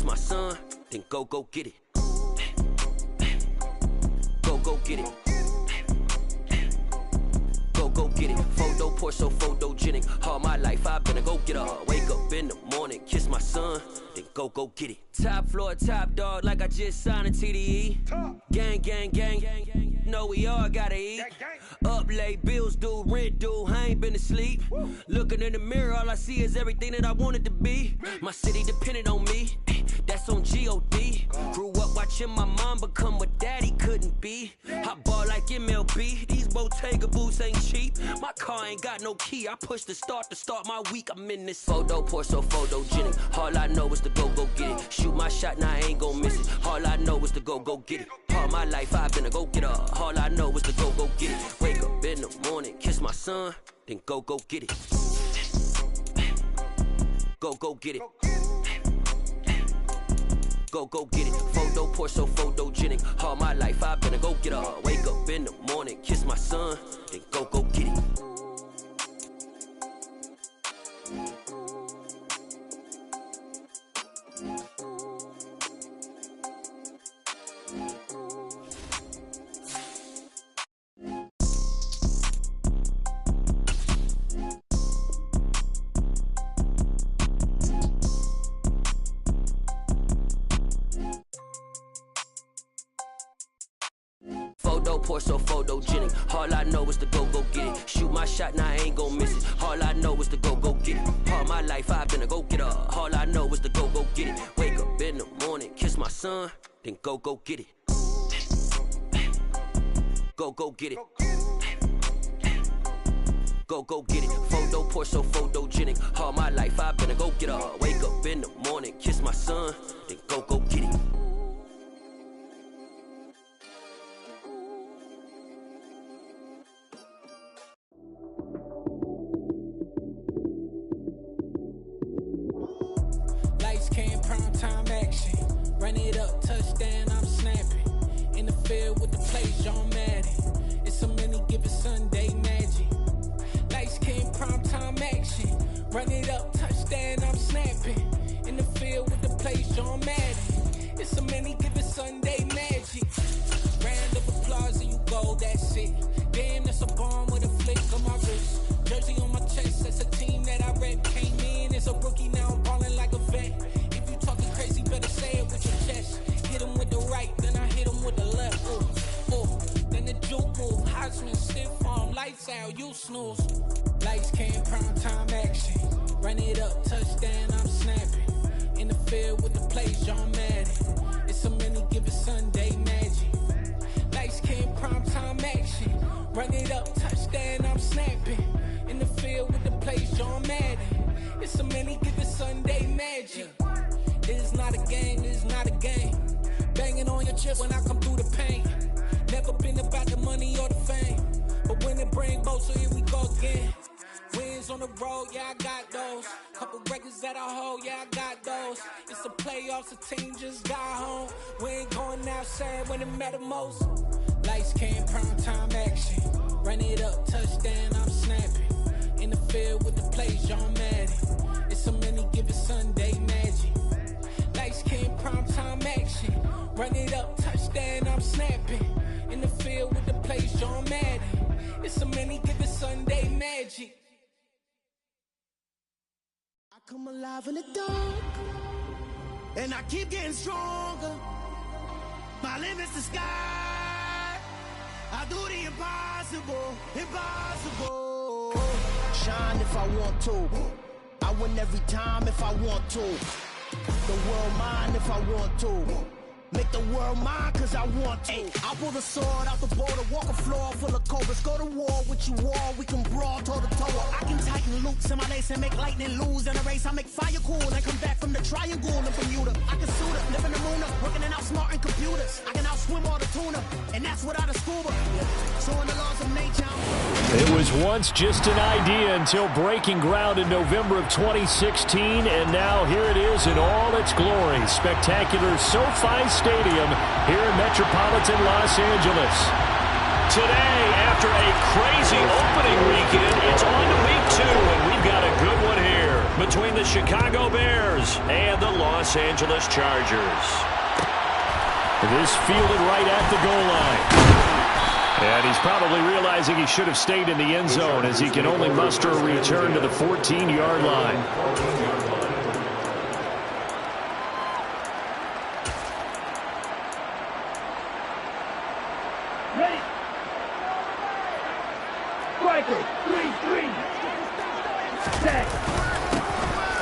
my son, then go get it. Go get it. Go get it. Photo poor, so photogenic. All my life I've been a go-getter. Wake up in the morning, kiss my son, then go get it. Top floor, top dog, like I just signed a TDE. Gang, gang, gang, gang. Know we all gotta eat. Up late, bills due, rent due, I ain't been asleep. Looking in the mirror, all I see is everything that I wanted to be. My city depended on me, that's on G.O.D. Grew up watching my mom become what daddy couldn't be. I ball like MLB, these Bottega boots ain't cheap. My car ain't got no key, I push the start to start my week. I'm in this photo poor, so photogenic. All I know is to go get it. Shoot my shot, now I ain't gon' miss it. All I know is to go get it. All my life I've been a go-getter. All I know is to go get it. Wake up in the morning, kiss my son, then go get it. Go get it. Go get it. Photo poor, so photogenic. All my life I've been a go-getter. Wake up in the morning, kiss my son, then go get it. Photo poor, so photogenic. All I know is to go get it. Shoot my shot, now I ain't gon' miss it. All I know is to go get it. All my life I've been a go-getter. All I know is to go get it. Wake up in the morning, kiss my son, then go get it. Go get it. Go get it. Photo poor, so photogenic. All my life I've been a go-getter. Wake up in the morning, kiss my son, then go get it. Lights came, prime time action. Run it up, touchdown, I'm snapping. In the field with the plays, John Madden. It's a many given Sunday magic. Lights came, prime time action. Run it up, touchdown, I'm snapping. In the field with the plays, John Madden. It's a many given Sunday magic. Round of applause and you go, that's it. Damn, that's a bomb with a flick on my wrist. Jersey on my chest, that's a team that I rep. Came in as a rookie, now I'm ballin' like a vet. If you talking crazy, better say it with your chest. Hit him with the right, then I hit him with the left. Then the juke move, Heisman, stiff arm, lights out, you snooze. Lights came, prime time action. Run it up, touchdown, I'm snapping. In the field with the plays, John Madden. It's a many given Sunday magic. Lights came, prime time action. Run it up, touchdown, I'm snapping. In the field with the plays, John Madden. It's a many given Sunday magic. It is not a game, it is not a game. Banging on your chest when I come through the pain. Never been about the money or the fame. But when it bring both, so here we go again. Wins on the road, yeah, I got those. Couple records that I hold, yeah, I got those. It's the playoffs, the team just got home. We ain't going outside when it matter most. Lights came, prime time action. Run it up, touchdown, I'm snapping. In the field with the plays, John Madden. It's a many given Sunday magic. Lights came, prime time action. Run it up, touchdown, I'm snapping. In the field with the plays, John Madden. It's a many given Sunday magic. I come alive in the dark, and I keep getting stronger. My limit's the sky. I do the impossible, impossible. Shine if I want to. I win every time if I want to. The world mine if I want to. Make the world mine cause I want to. I pull the sword out the border, walk a floor full of cobras. Go to war with you all, we can brawl toe to toe. I can tighten loops in my lace and make lightning lose in a race. I make fire cool and come back from the triangle in Bermuda. I can suit up, live in the moon up, working and outsmarting computers. I can outswim all the tuna, and that's without a scuba. So in the laws of nature, it was once just an idea until breaking ground in November of 2016, and now here it is in all its glory. Spectacular SoFi Stadium here in metropolitan Los Angeles. Today, after a crazy opening weekend, it's on to week 2, and we've got a good one here. between the Chicago Bears and the Los Angeles Chargers. This fielded right at the goal line. And he's probably realizing he should have stayed in the end zone as he can only muster a return to the 14-yard line.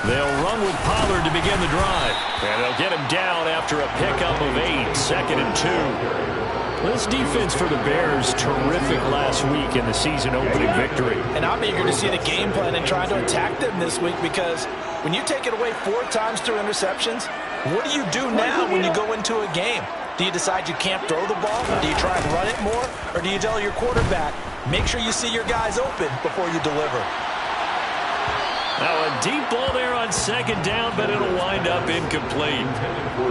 They'll run with Pollard to begin the drive. And they'll get him down after a pickup of 8, 2nd and 2. This defense for the Bears, terrific last week in the season-opening victory. And I'm eager to see the game plan and trying to attack them this week, because when you take it away 4 times through interceptions, what do you do now when you go into a game? Do you decide you can't throw the ball? Do you try and run it more? Or do you tell your quarterback, make sure you see your guys open before you deliver? Now a deep ball there on 2nd down, but it'll wind up incomplete.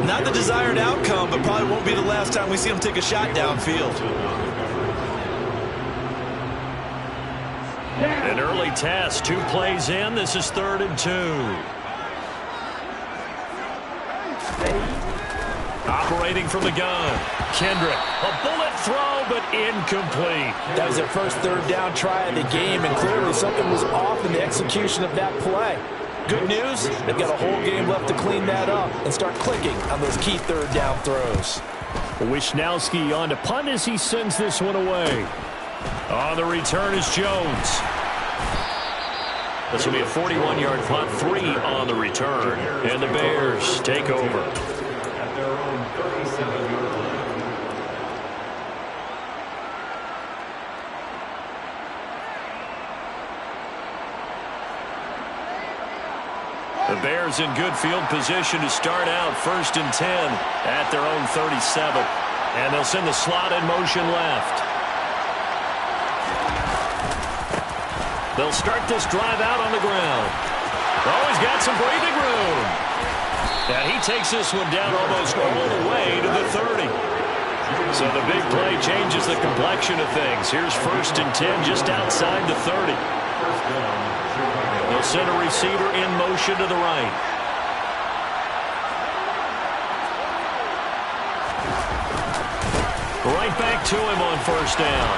Not the desired outcome, but probably won't be the last time we see him take a shot downfield. An early test, 2 plays in. This is 3rd and 2. Operating from the gun, Kendrick. A bullet throw, but incomplete. That was their first 3rd down try of the game, and clearly something was off in the execution of that play. Good news, they've got a whole game left to clean that up and start clicking on those key 3rd down throws. Wishnowski on to punt as he sends this one away. On the return is Jones. This will be a 41-yard punt, 3 on the return, and the Bears take over. The Bears in good field position to start out 1st and 10 at their own 37. And they'll send the slot in motion left. They'll start this drive out on the ground. Oh, he's got some breathing room. And he takes this one down almost all the way to the 30. So the big play changes the complexion of things. Here's 1st and 10 just outside the 30. They'll send a receiver in motion to the right. Right back to him on 1st down.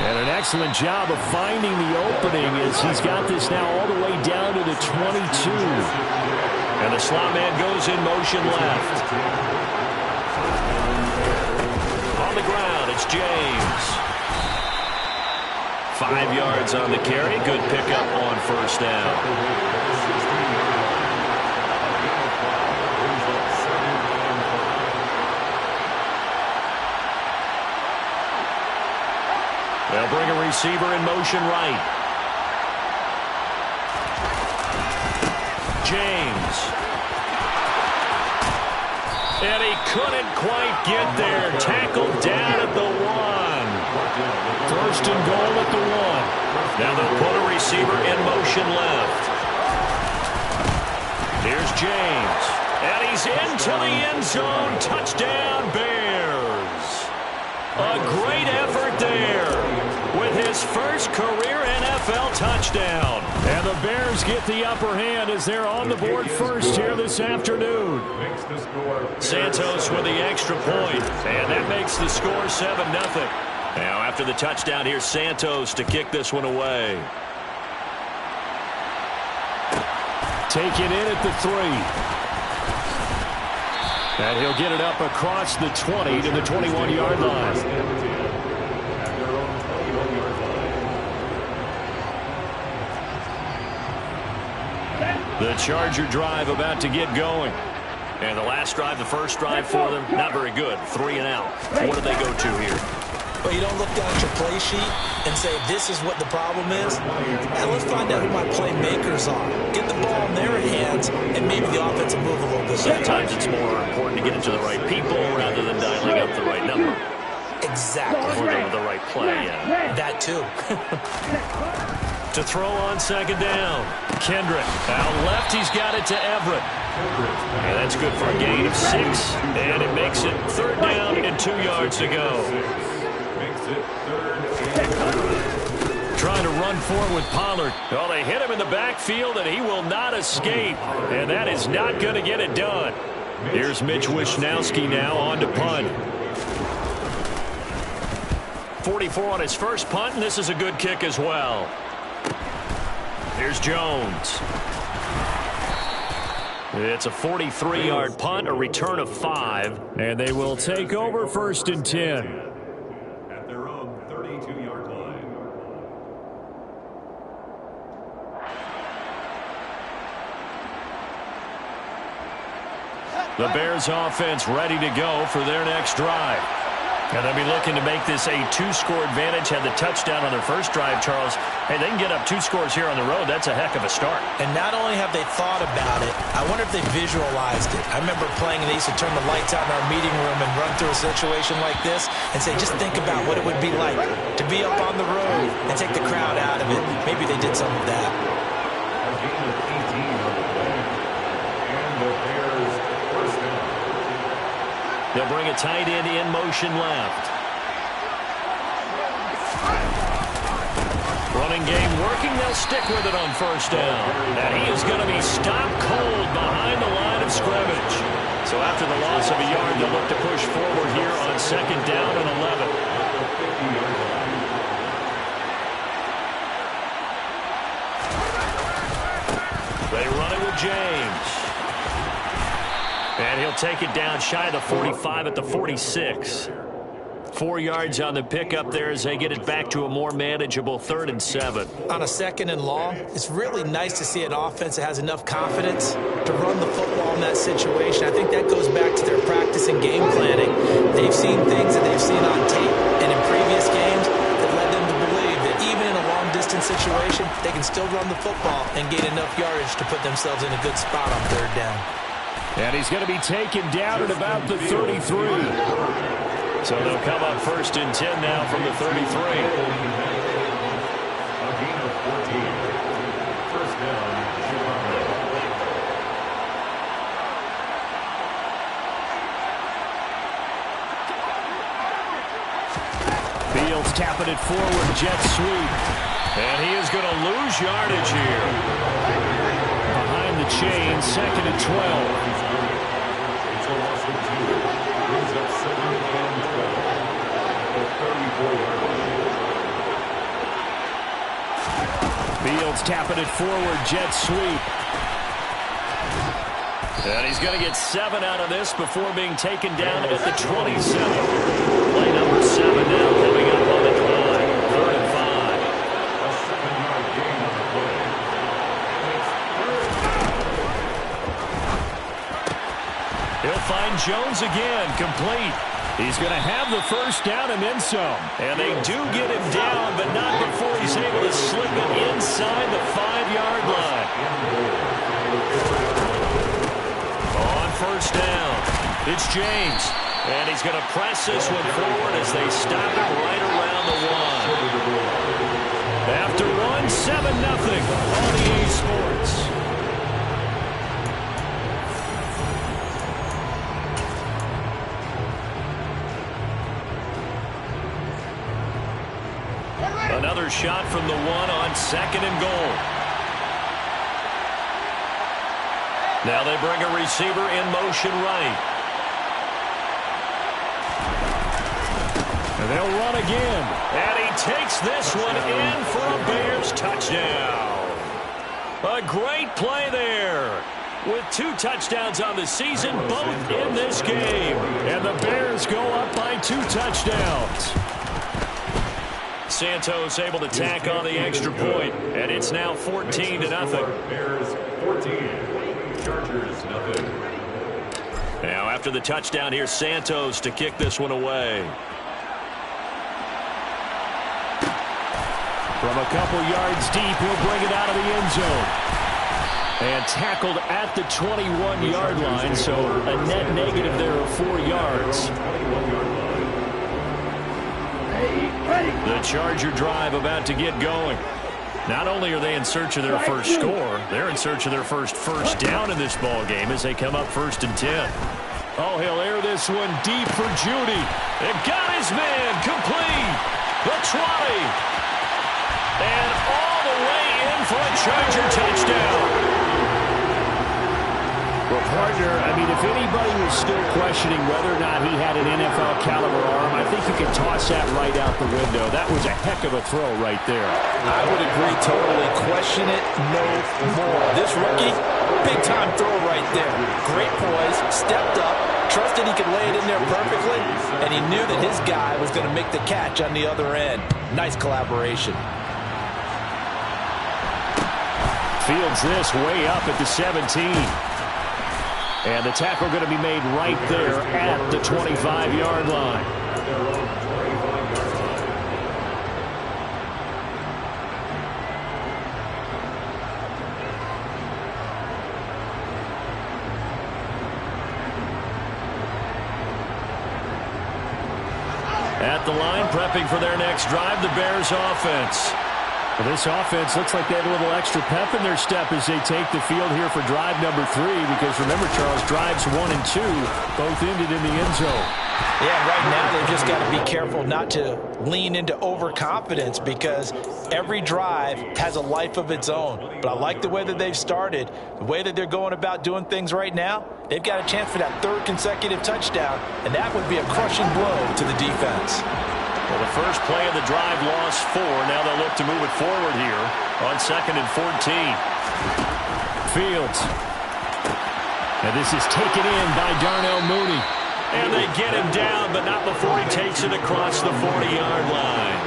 And an excellent job of finding the opening as he's got this now all the way down to the 22. And the slot man goes in motion left. On the ground, it's James. 5 yards on the carry. Good pickup on 1st down. They'll bring a receiver in motion right. James. And he couldn't quite get there. Tackled down at the 1. 1st and goal at the 1. Now they'll put a receiver in motion left. Here's James. And he's into the end zone. Touchdown, Bears. A great effort there with his first career NFL touchdown. And the Bears get the upper hand as they're on the board first here this afternoon. Santos with the extra point. And that makes the score 7-0. Now, after the touchdown, here's Santos to kick this one away. Taken in at the 3. And he'll get it up across the 20 to the 21-yard line. The Charger drive about to get going. And the last drive, the first drive for them, not very good. 3 and out. What do they go to here? Well, you don't look down at your play sheet and say, this is what the problem is. Now let's find out who my playmakers are. Get the ball in their hands, and maybe the offense will move a little bit better. Sometimes it's more important to get it to the right people rather than dialing up the right number. Exactly. Or the right play, yeah. That too. To throw on 2nd down. Kendrick out left. He's got it to Everett. And that's good for a gain of 6. And it makes it 3rd down and 2 yards to go. Trying trying to run forward with Pollard. Well, they hit him in the backfield, and he will not escape. And that is not going to get it done. Here's Mitch Wishnowsky now on to punt. 44 on his first punt, and this is a good kick as well. Here's Jones. It's a 43-yard punt, a return of 5, and they will take over 1st and 10. At their own 32-yard line. The Bears offense ready to go for their next drive. And they'll be looking to make this a 2-score advantage. Had the touchdown on their first drive, Charles. Hey, they can get up 2 scores here on the road. That's a heck of a start. And not only have they thought about it, I wonder if they visualized it. I remember playing, and they used to turn the lights out in our meeting room and run through a situation like this and say, just think about what it would be like to be up on the road and take the crowd out of it. Maybe they did some of that. A gain of 18 on the play. And the Bears first down. They'll bring a tight end in motion left. Running game working. They'll stick with it on 1st down. And he is going to be stopped cold behind the line of scrimmage. So after the loss of a yard, they'll look to push forward here on 2nd down and 11. They run it with James. And he'll take it down shy of the 45 at the 46. 4 yards on the pickup there as they get it back to a more manageable 3rd and 7. On a 2nd and long, it's really nice to see an offense that has enough confidence to run the football in that situation. I think that goes back to their practice and game planning. They've seen things that they've seen on tape and in previous games that led them to believe that even in a long-distance situation, they can still run the football and gain enough yardage to put themselves in a good spot on 3rd down. And he's going to be taken down at about the 33. So they'll come up 1st and 10 now from the 33. A gain of 14. First down, Chicago. Fields tapping it forward, jet sweep. And he is going to lose yardage here. Behind the chain, 2nd and 12. It's a loss of 2. Brings up 2nd and 12. The 34-yard line. Fields tapping it forward, jet sweep. And he's going to get 7 out of this before being taken down at the 27. Play number 7 now coming up on the drive. 3rd and 5. A 7-yard gain on the play. He'll find Jones again, complete. He's going to have the 1st down and then some. And they do get him down, but not before he's able to slip it inside the 5-yard line. On 1st down, it's James. And he's going to press this one forward as they stop it right around the 1. After 1, 7-0 on EA Sports. Another shot from the 1 on 2nd and goal. Now they bring a receiver in motion right. And they'll run again. And he takes this one in for a Bears touchdown. A great play there. With 2 touchdowns on the season, both in this game. And the Bears go up by 2 touchdowns. Santos able to tack on the extra point, and it's now 14-0. Bears 14, Chargers 0. Now after the touchdown, here's Santos to kick this one away. From a couple yards deep, he'll bring it out of the end zone. And tackled at the 21-yard line, so a net negative there of 4 yards. The Charger drive about to get going. Not only are they in search of their first score, they're in search of their first down in this ball game as they come up 1st and 10. Oh, he'll air this one deep for Judy. And got his man complete. The 20. And all the way in for a Charger touchdown. Well, partner, I mean, if anybody was still questioning whether or not he had an NFL caliber arm, I think you can toss that right out the window. That was a heck of a throw right there. I would agree totally. Question it no more. This rookie, big-time throw right there. Great poise, stepped up, trusted he could lay it in there perfectly, and he knew that his guy was going to make the catch on the other end. Nice collaboration. Fields this way up at the 17. And the tackle going to be made right there at the 25-yard line. At the line, prepping for their next drive, the Bears offense. Well, this offense looks like they have a little extra pep in their step as they take the field here for drive number 3. Because remember, Charles, drives 1 and 2 both ended in the end zone. Yeah, right now they've just got to be careful not to lean into overconfidence because every drive has a life of its own. But I like the way that they've started, the way that they're going about doing things right now. They've got a chance for that 3rd consecutive touchdown, and that would be a crushing blow to the defense. Well, the first play of the drive lost 4. Now they'll look to move it forward here on 2nd and 14. Fields. And this is taken in by Darnell Mooney. And they get him down, but not before he takes it across the 40-yard line.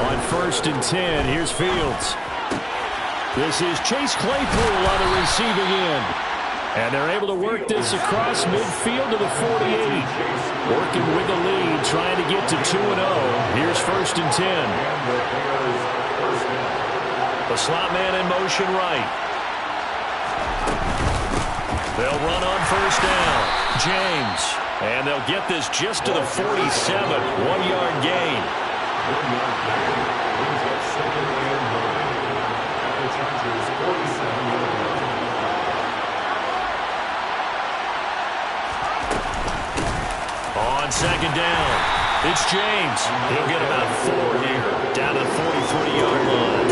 On 1st and 10, here's Fields. This is Chase Claypool on the receiving end. And they're able to work this across midfield to the 48. Working with the lead, trying to get to 2-0. Here's 1st and 10. The slot man in motion right. They'll run on 1st down. James. And they'll get this just to the 47. 1-yard gain. On 2nd down, it's James. He'll get about 4 here, down to the 43-yard line.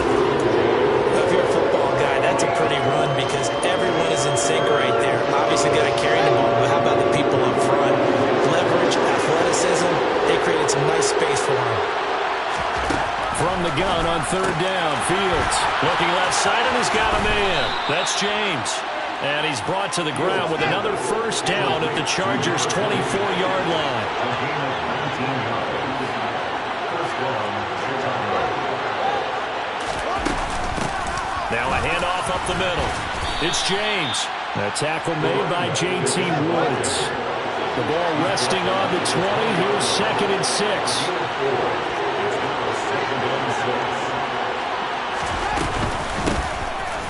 If you're a football guy, that's a pretty run because everyone is in sync right there. Obviously, got to carry the ball, but how about the people up front? Leverage, athleticism, they created some nice space for him. From the gun on 3rd down, Fields looking left side, and he's got a man. That's James. And he's brought to the ground with another 1st down at the Chargers' 24-yard line. Now a handoff up the middle. It's James. A tackle made by J.T. Woods. The ball resting on the 20. Here's 2nd and 6.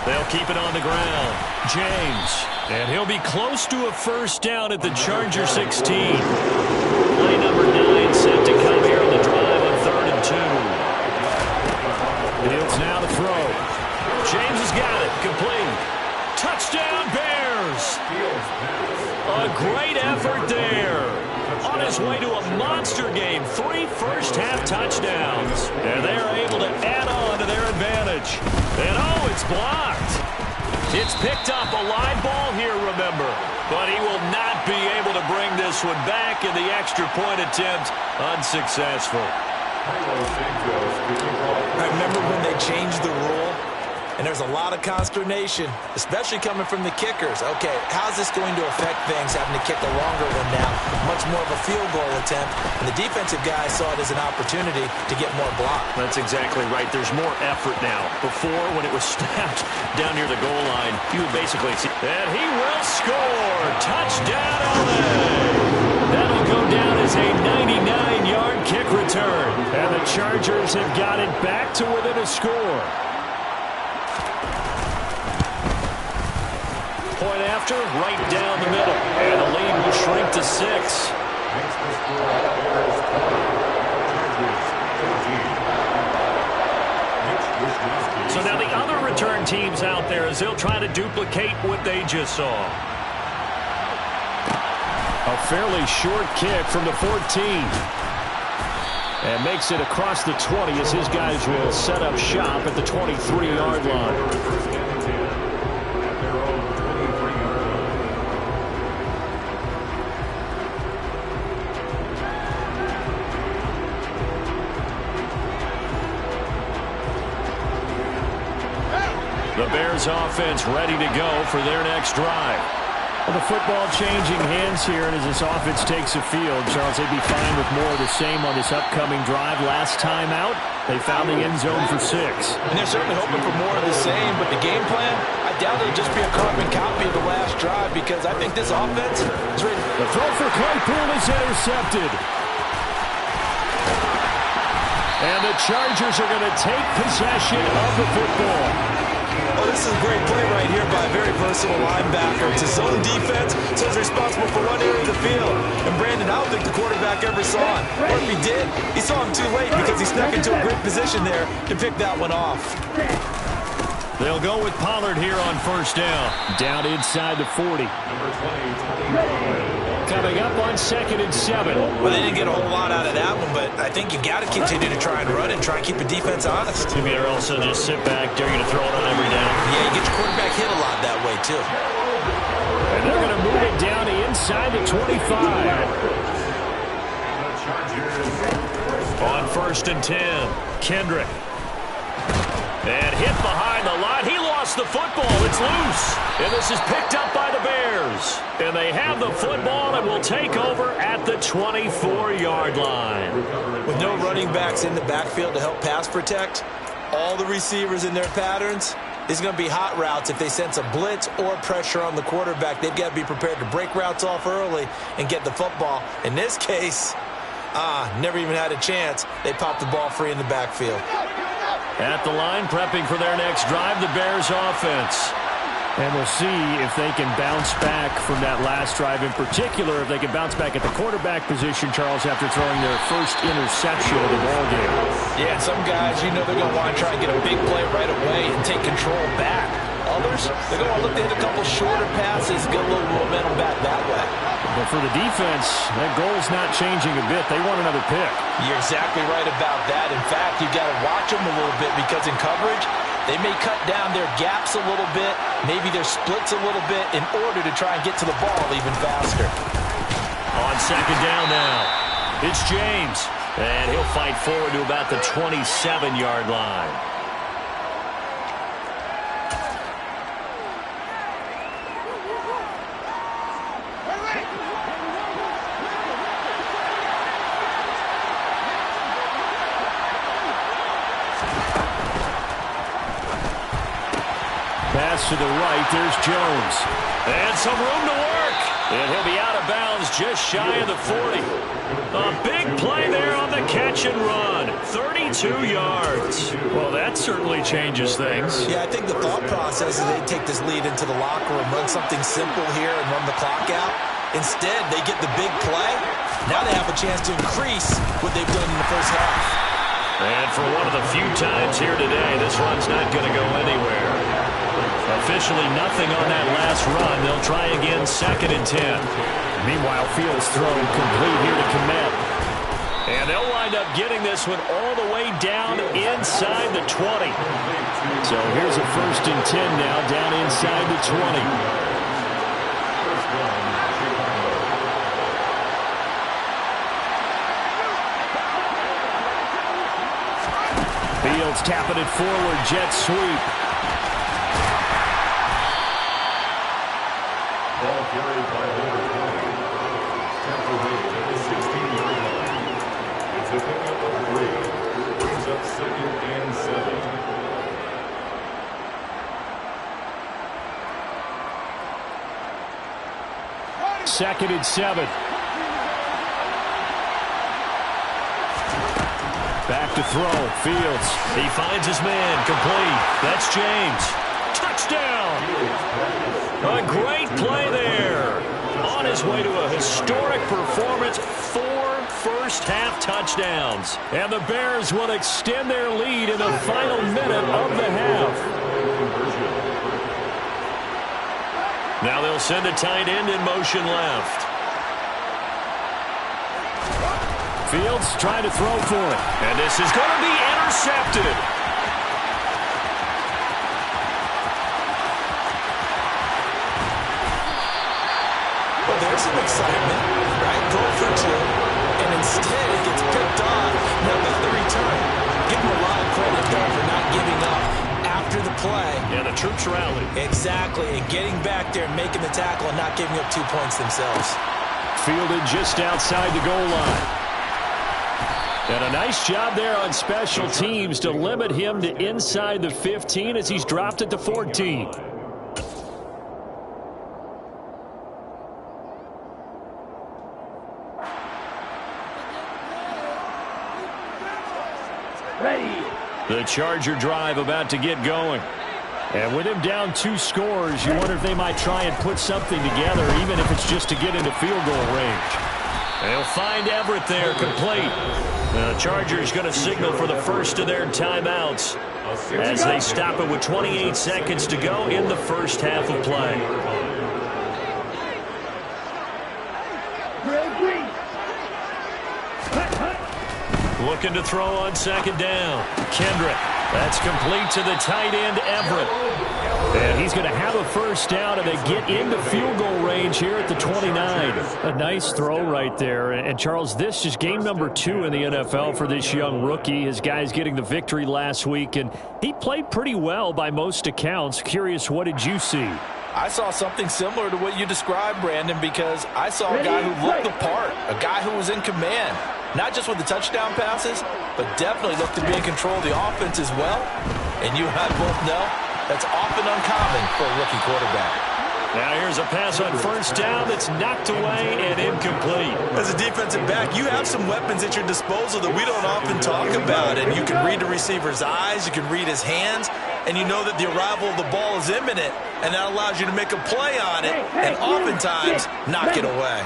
They'll keep it on the ground. James. And he'll be close to a 1st down at the Charger 16. Play number 9 set to come here on the drive on 3rd and 2. Fields now to throw. James has got it. Complete. Touchdown Bears. A great effort there. On his way to a monster game. 3 first-half touchdowns. And they're able to add on to their advantage. And oh, it's blocked. It's picked up a live ball here, remember. But he will not be able to bring this one back in the extra point attempt. Unsuccessful. I remember when they changed the rule, and there's a lot of consternation, especially coming from the kickers. Okay, how's this going to affect things, having to kick a longer one now? Much more of a field goal attempt, and the defensive guys saw it as an opportunity to get more block. That's exactly right. There's more effort now. Before, when it was snapped down near the goal line, you would basically see, and he will score! Touchdown, LA! That'll go down as a 99-yard kick return, and the Chargers have got it back to within a score. Point after, right down the middle. And the lead will shrink to 6. So now the other return teams out there as they'll try to duplicate what they just saw. A fairly short kick from the 14. And makes it across the 20 as his guys will set up shop at the 23-yard line. The Bears offense ready to go for their next drive. Well, the football changing hands here, and as this offense takes the field, Charles, they'd be fine with more of the same on this upcoming drive. Last time out, they found the end zone for 6. And they're certainly hoping for more of the same, but the game plan, I doubt it'll just be a carbon copy of the last drive because I think this offense is ready. The throw for Claypool is intercepted. And the Chargers are going to take possession of the football. Oh, this is a great play right here by a very versatile linebacker. It's a zone defense, so he's responsible for one area of the field. And Brandon, I don't think the quarterback ever saw him. Or if he did, he saw him too late because he snuck into a great position there to pick that one off. They'll go with Pollard here on first down. Down inside the 40. Coming up on 2nd and 7. Well, they didn't get a whole lot out of that one, but I think you got to continue to try and run and try and keep the defense honest. Jimmy or also just sit back, dare you to throw it on every down. Yeah, you get your quarterback hit a lot that way, too. And they're going to move it down inside the 25. On 1st and 10, Kendrick. And hit behind the line. He lost the football. It's loose. And this is picked up by the Bears. And they have the football and will take over at the 24-yard line. With no running backs in the backfield to help pass protect, all the receivers in their patterns, it's going to be hot routes. If they sense a blitz or pressure on the quarterback, they've got to be prepared to break routes off early and get the football. In this case, never even had a chance. They popped the ball free in the backfield. At the line, prepping for their next drive, the Bears offense. And we'll see if they can bounce back from that last drive in particular, if they can bounce back at the quarterback position, Charles, after throwing their first interception of the ballgame. Yeah, some guys, you know they're going to want to try and get a big play right away and take control back. Others, they're going to look to hit a couple shorter passes, get a little momentum back that way. But for the defense, that goal's not changing a bit. They want another pick. You're exactly right about that. In fact, you've got to watch them a little bit because in coverage, they may cut down their gaps a little bit, maybe their splits a little bit in order to try and get to the ball even faster. On 2nd down now, it's James. And he'll fight forward to about the 27-yard line. Pass to the right, there's Jones. And some room to work. And he'll be out of bounds just shy of the 40. A big play there on the catch and run. 32 yards. Well, that certainly changes things. Yeah, I think the thought process is they take this lead into the locker room, run something simple here and run the clock out. Instead, they get the big play. Now they have a chance to increase what they've done in the first half. And for one of the few times here today, this run's not going to go anywhere. Officially nothing on that last run. They'll try again 2nd and 10. Meanwhile, Fields throw complete here to Kmet. And they'll wind up getting this one all the way down inside the 20. So here's a 1st and 10 now down inside the 20. Fields tapping it forward, jet sweep. Ball carried by number 20. Tampa Bay at the 16-yard line. It's a pickup of 3. Brings up 2nd and 7. 2nd and 7. Back to throw. Fields. He finds his man. Complete. That's James. Touchdown. A great play there. On his way to a historic performance. 4 first-half touchdowns. And the Bears will extend their lead in the final minute of the half. Now they'll send a tight end in motion left. Fields trying to throw for it. And this is going to be intercepted. Well, there's some excitement, right? Go for two. And instead it gets picked off. Now about the return. Give him a lot of credit there for not giving up after the play. Yeah, the troops rallied. Exactly. And getting back there and making the tackle and not giving up 2 points themselves. Fielded just outside the goal line. And a nice job there on special teams to limit him to inside the 15 as he's dropped it to 14. The Charger drive about to get going. And with him down 2 scores, you wonder if they might try and put something together, even if it's just to get into field goal range. They'll find Everett there, complete. The Chargers going to signal for the first of their timeouts as they stop it with 28 seconds to go in the first half of play. Looking to throw on second down. Kendrick. That's complete to the tight end, Everett. And he's going to have a first down, and they get into field goal range here at the 29. A nice throw right there. And, Charles, this is game number 2 in the NFL for this young rookie. His guys getting the victory last week, and he played pretty well by most accounts. Curious, what did you see? I saw something similar to what you described, Brandon, because I saw a guy who looked the part, a guy who was in command. Not just with the touchdown passes, but definitely looked to be in control of the offense as well. And you and I both know that's often uncommon for a rookie quarterback. Now here's a pass on first down that's knocked away and incomplete. As a defensive back, you have some weapons at your disposal that we don't often talk about. And you can read the receiver's eyes, you can read his hands, and you know that the arrival of the ball is imminent, and that allows you to make a play on it and oftentimes knock it away.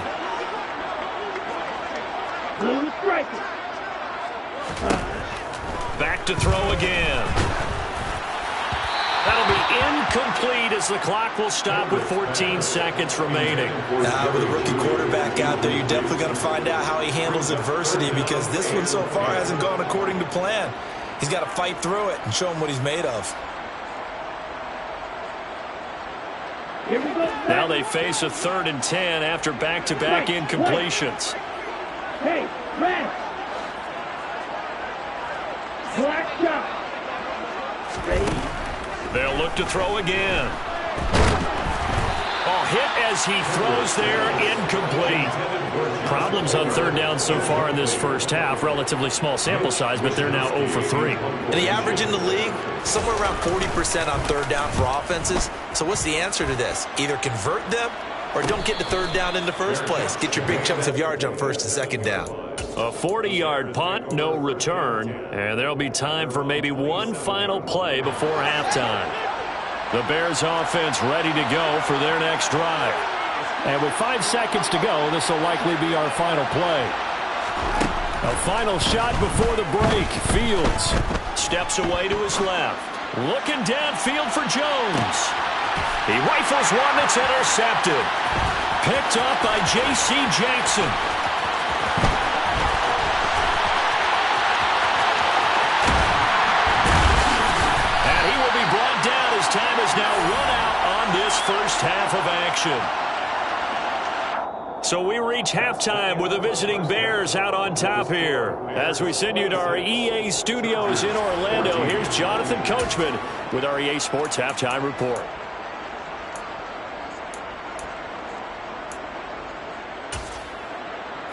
Back to throw again. That'll be incomplete as the clock will stop with 14 seconds remaining. Now, with a rookie quarterback out there, you're definitely going to find out how he handles adversity, because this one so far hasn't gone according to plan. He's got to fight through it and show him what he's made of. Now they face a 3rd and 10 after back-to-back incompletions. Hey, red. Black shot. They'll look to throw again. Oh, hit as he throws there, incomplete. Problems on 3rd down so far in this first half. Relatively small sample size, but they're now 0 for 3. And the average in the league, somewhere around 40% on 3rd down for offenses. So what's the answer to this? Either convert them or don't get to 3rd down in the first place. Get your big chunks of yards on 1st and 2nd down. A 40-yard punt, no return, and there'll be time for maybe one final play before halftime. The Bears offense ready to go for their next drive. And with 5 seconds to go, this will likely be our final play. A final shot before the break. Fields steps away to his left. Looking downfield for Jones. He rifles one that's intercepted. Picked up by J.C. Jackson. And he will be brought down as time has now run out on this first half of action. So we reach halftime with the visiting Bears out on top here. As we send you to our EA studios in Orlando, here's Jonathan Coachman with our EA Sports Halftime Report.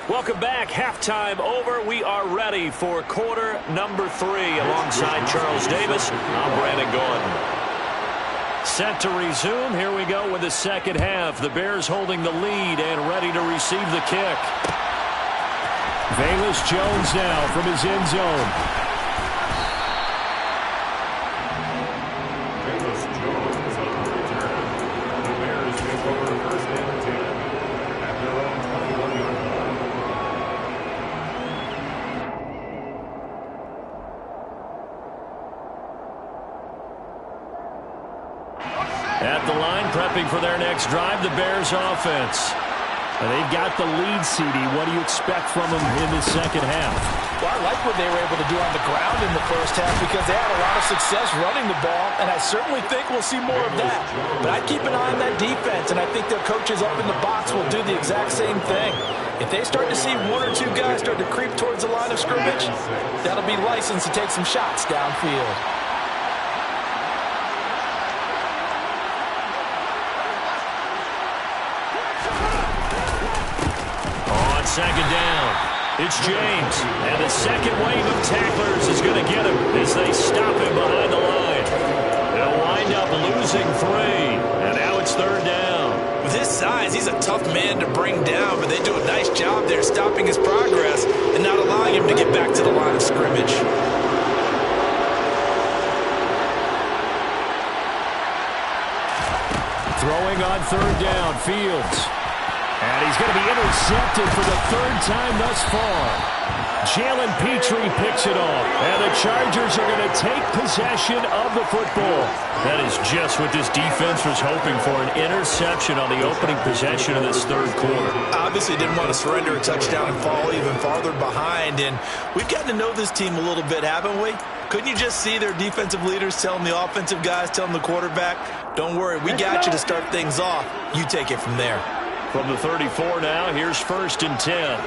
Welcome back. Halftime over. We are ready for quarter number 3 alongside Charles Davis. I'm Brandon Gordon. Set to resume. Here we go with the second half. The Bears holding the lead and ready to receive the kick. Velus Jones now from his end zone. Velus Jones on the return. The Bears take over 1st and 10 at their own 21-yard line. At the line, prepping for their next drive, the Bears offense. And they've got the lead, CD. What do you expect from them in the second half? Well, I like what they were able to do on the ground in the first half because they had a lot of success running the ball, and I certainly think we'll see more of that. But I'd keep an eye on that defense, and I think their coaches up in the box will do the exact same thing. If they start to see one or two guys start to creep towards the line of scrimmage, that'll be licensed to take some shots downfield. On second down, it's James. And the second wave of tacklers is going to get him as they stop him behind the line. They'll wind up losing 3. And now it's third down. With his size, he's a tough man to bring down, but they do a nice job there stopping his progress and not allowing him to get back to the line of scrimmage. Throwing on third down, Fields. And he's going to be intercepted for the third time thus far. Jalen Petrie picks it off. And the Chargers are going to take possession of the football. That is just what this defense was hoping for, an interception on the opening possession of this third quarter. Obviously didn't want to surrender a touchdown and fall even farther behind. And we've gotten to know this team a little bit, haven't we? Couldn't you just see their defensive leaders telling the offensive guys, telling the quarterback, don't worry, we got you to start things off. You take it from there. From the 34 now, here's 1st and 10.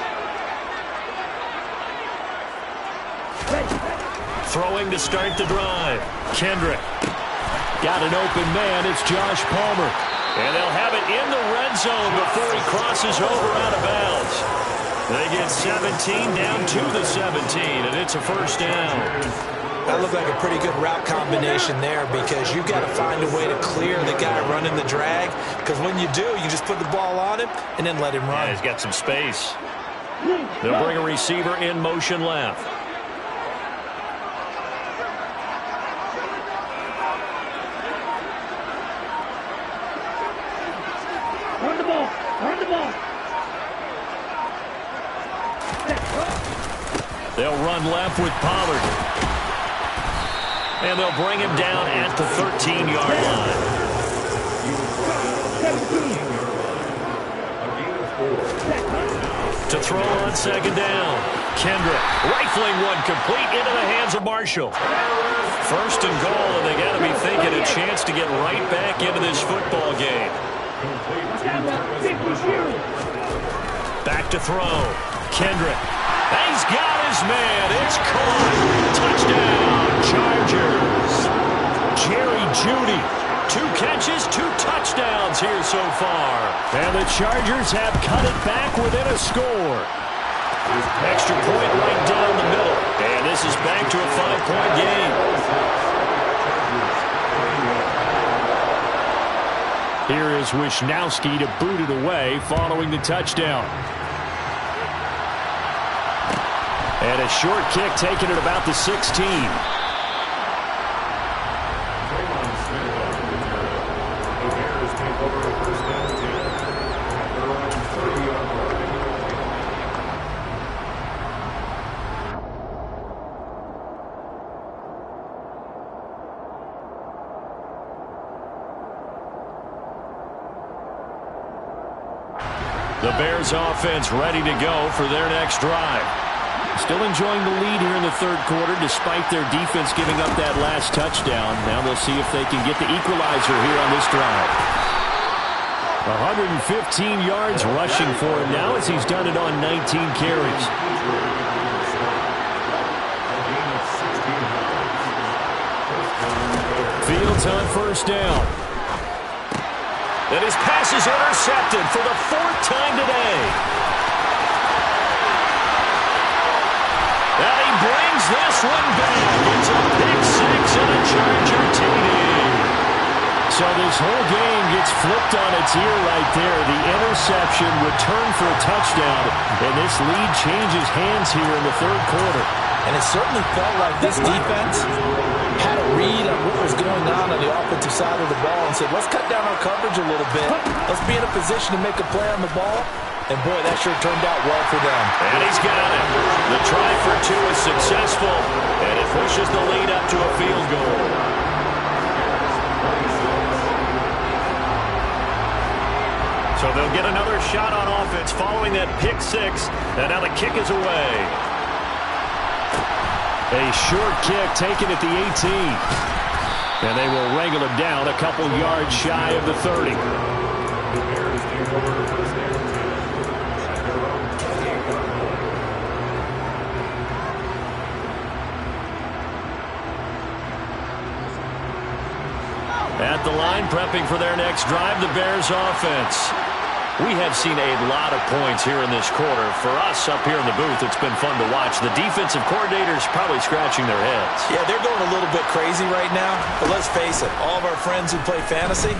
Throwing to start the drive. Kendrick. Got an open man. It's Josh Palmer. And they'll have it in the red zone before he crosses over out of bounds. They get 17 down to the 17, and it's a first down. That looked like a pretty good route combination there because you've got to find a way to clear the guy running the drag, because when you do, you just put the ball on him and then let him run. Yeah, he's got some space. They'll bring a receiver in motion left. Run the ball. Run the ball. They'll run left with Pollard. And they'll bring him down at the 13-yard line. To throw on second down. Kendrick rifling one complete into the hands of Marshall. 1st and goal, and they got to be thinking a chance to get right back into this football game. Back to throw. Kendrick. He's got his man. It's caught. Touchdown, Chargers. Jerry Jeudy. 2 catches, 2 touchdowns here so far. And the Chargers have cut it back within a score. Extra point right down the middle. And this is back to a 5-point game. Here is Wisnowski to boot it away following the touchdown. And a short kick taken at about the 16. The Bears offense ready to go for their next drive. Still enjoying the lead here in the third quarter despite their defense giving up that last touchdown. Now they'll see if they can get the equalizer here on this drive. 115 yards rushing for him now as he's done it on 19 carries. Fields on first down. And his pass is intercepted for the 4th time today. And he brings this one back. It's a pick 6 and a Charger TD. So this whole game gets flipped on its ear right there. The interception returned for a touchdown. And this lead changes hands here in the third quarter. And it certainly felt like this defense had a read on what was going on the offensive side of the ball and said, let's cut down our coverage a little bit. Let's be in a position to make a play on the ball. And, boy, that sure turned out well for them. And he's got it. The try for 2 is successful, and it pushes the lead up to a field goal. So they'll get another shot on offense following that pick six. And now the kick is away. A short kick taken at the 18. And they will wrangle him down a couple yards shy of the 30. At the line, prepping for their next drive, the Bears offense. We have seen a lot of points here in this quarter. For us up here in the booth, it's been fun to watch. The defensive coordinators probably scratching their heads. Yeah, they're going a little bit crazy right now. But let's face it, all of our friends who play fantasy,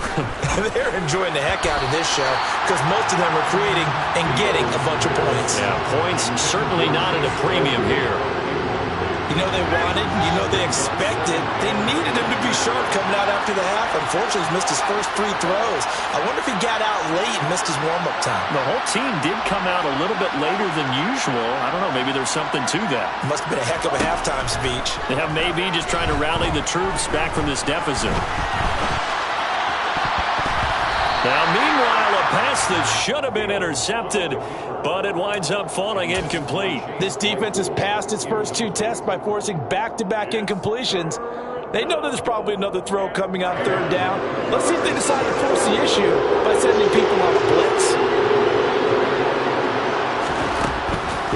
they're enjoying the heck out of this show because most of them are creating and getting a bunch of points. Yeah, points certainly not at a premium here. You know they wanted, you know they expected. They needed him to be sharp coming out after the half. Unfortunately, he's missed his first 3 throws. I wonder if he got out late and missed his warm-up time. The whole team did come out a little bit later than usual. I don't know, maybe there's something to that. Must have been a heck of a halftime speech. Yeah, maybe just trying to rally the troops back from this deficit. Now, meanwhile, a pass that should have been intercepted, but it winds up falling incomplete. This defense has passed its first 2 tests by forcing back-to-back incompletions. They know that there's probably another throw coming on 3rd down. Let's see if they decide to force the issue by sending people on a blitz.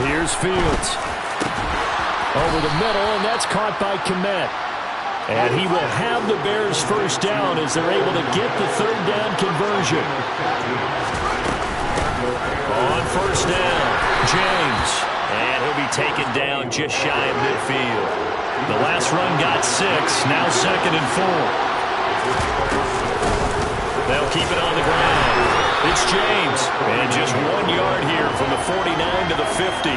Here's Fields. Over the middle, and that's caught by Kmet. And he will have the Bears first down as they're able to get the 3rd down conversion. On first down, James. And he'll be taken down just shy of midfield. The last run got 6, now 2nd and 4. They'll keep it on the ground. It's James. And just 1 yard here from the 49 to the 50.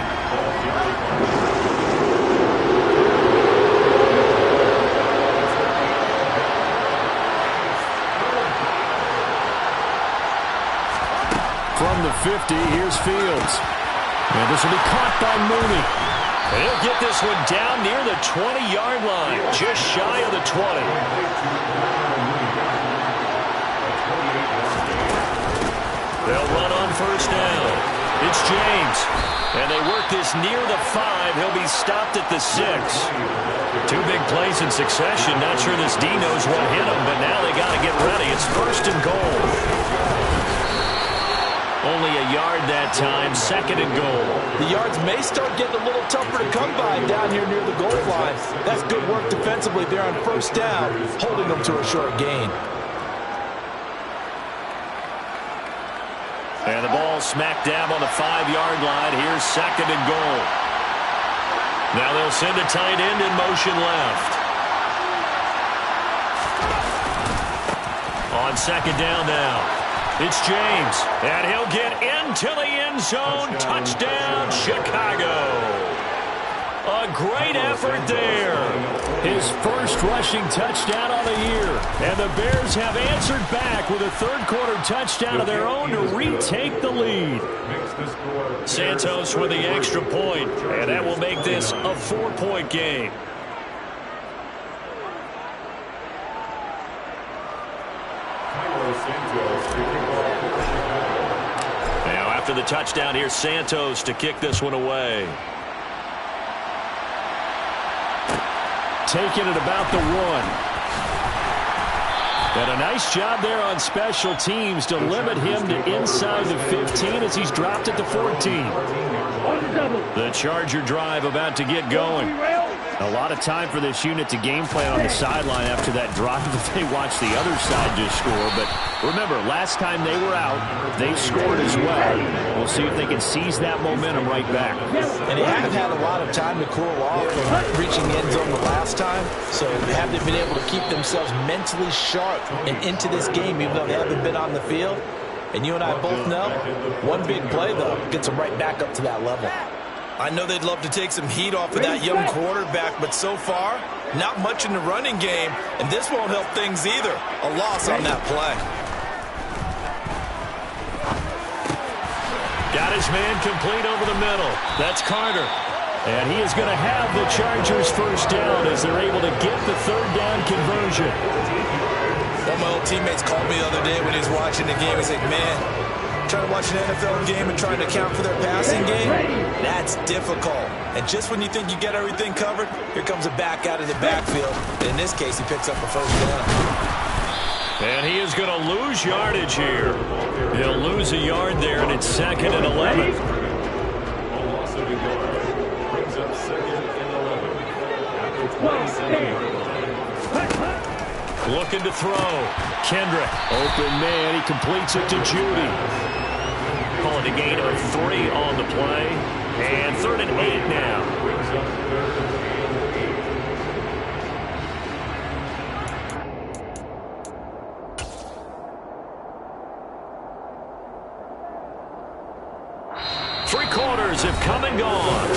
From the 50, here's Fields. And this will be caught by Mooney. And he'll get this one down near the 20-yard line, just shy of the 20. They'll run on first down. It's James. And they work this near the 5. He'll be stopped at the 6. 2 big plays in succession. Not sure this D knows what hit him, but now they got to get ready. It's 1st and goal. Only a yard that time, 2nd and goal. The yards may start getting a little tougher to come by down here near the goal line. That's good work defensively there on first down, holding them to a short gain. And the ball smack dab on the 5-yard line. Here's 2nd and goal. Now they'll send a tight end in motion left. On 2nd down now. It's James, and he'll get into the end zone. Touchdown, Chicago. A great effort there. His first rushing touchdown of the year. And the Bears have answered back with a 3rd quarter touchdown of their own to retake the lead. Santos with the extra point, and that will make this a 4-point game. Now after the touchdown, here's Santos to kick this one away. Taking it about the 1. And a nice job there on special teams to limit him to inside the 15 as he's dropped it to 14. The Charger drive about to get going. A lot of time for this unit to game plan on the sideline after that drive that they watched the other side just score. But remember, last time they were out, they scored as well. We'll see if they can seize that momentum right back. And they haven't had a lot of time to cool off from reaching the end zone the last time. So they haven't been able to keep themselves mentally sharp and into this game, even though they haven't been on the field. And you and I both know, one big play, though, gets them right back up to that level. I know they'd love to take some heat off of that young quarterback, but so far, not much in the running game, and this won't help things either. A loss on that play. Got his man complete over the middle. That's Carter. And he is going to have the Chargers first down as they're able to get the 3rd down conversion. One of my old teammates called me the other day when he was watching the game. He's like, man, Trying to watch an NFL game and trying to account for their passing game, that's difficult. And just when you think you get everything covered, here comes a back out of the backfield. And in this case, he picks up a first down. And he is going to lose yardage here. He'll lose a yard there, and it's 2nd and 11. A loss of a yard brings up 2nd and 11. After 27 yards. Looking to throw. Kendrick, open man. He completes it to Judy. Calling a gain of 3 on the play. And 3rd and 8 now. Brings up 3rd and 8. Three quarters have come and gone.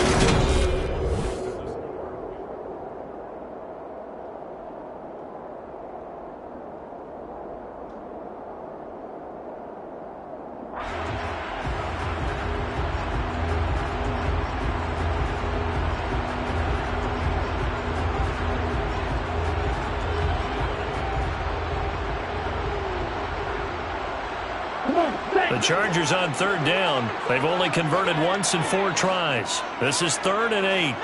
The Chargers on 3rd down. They've only converted once in 4 tries. This is 3rd and 8.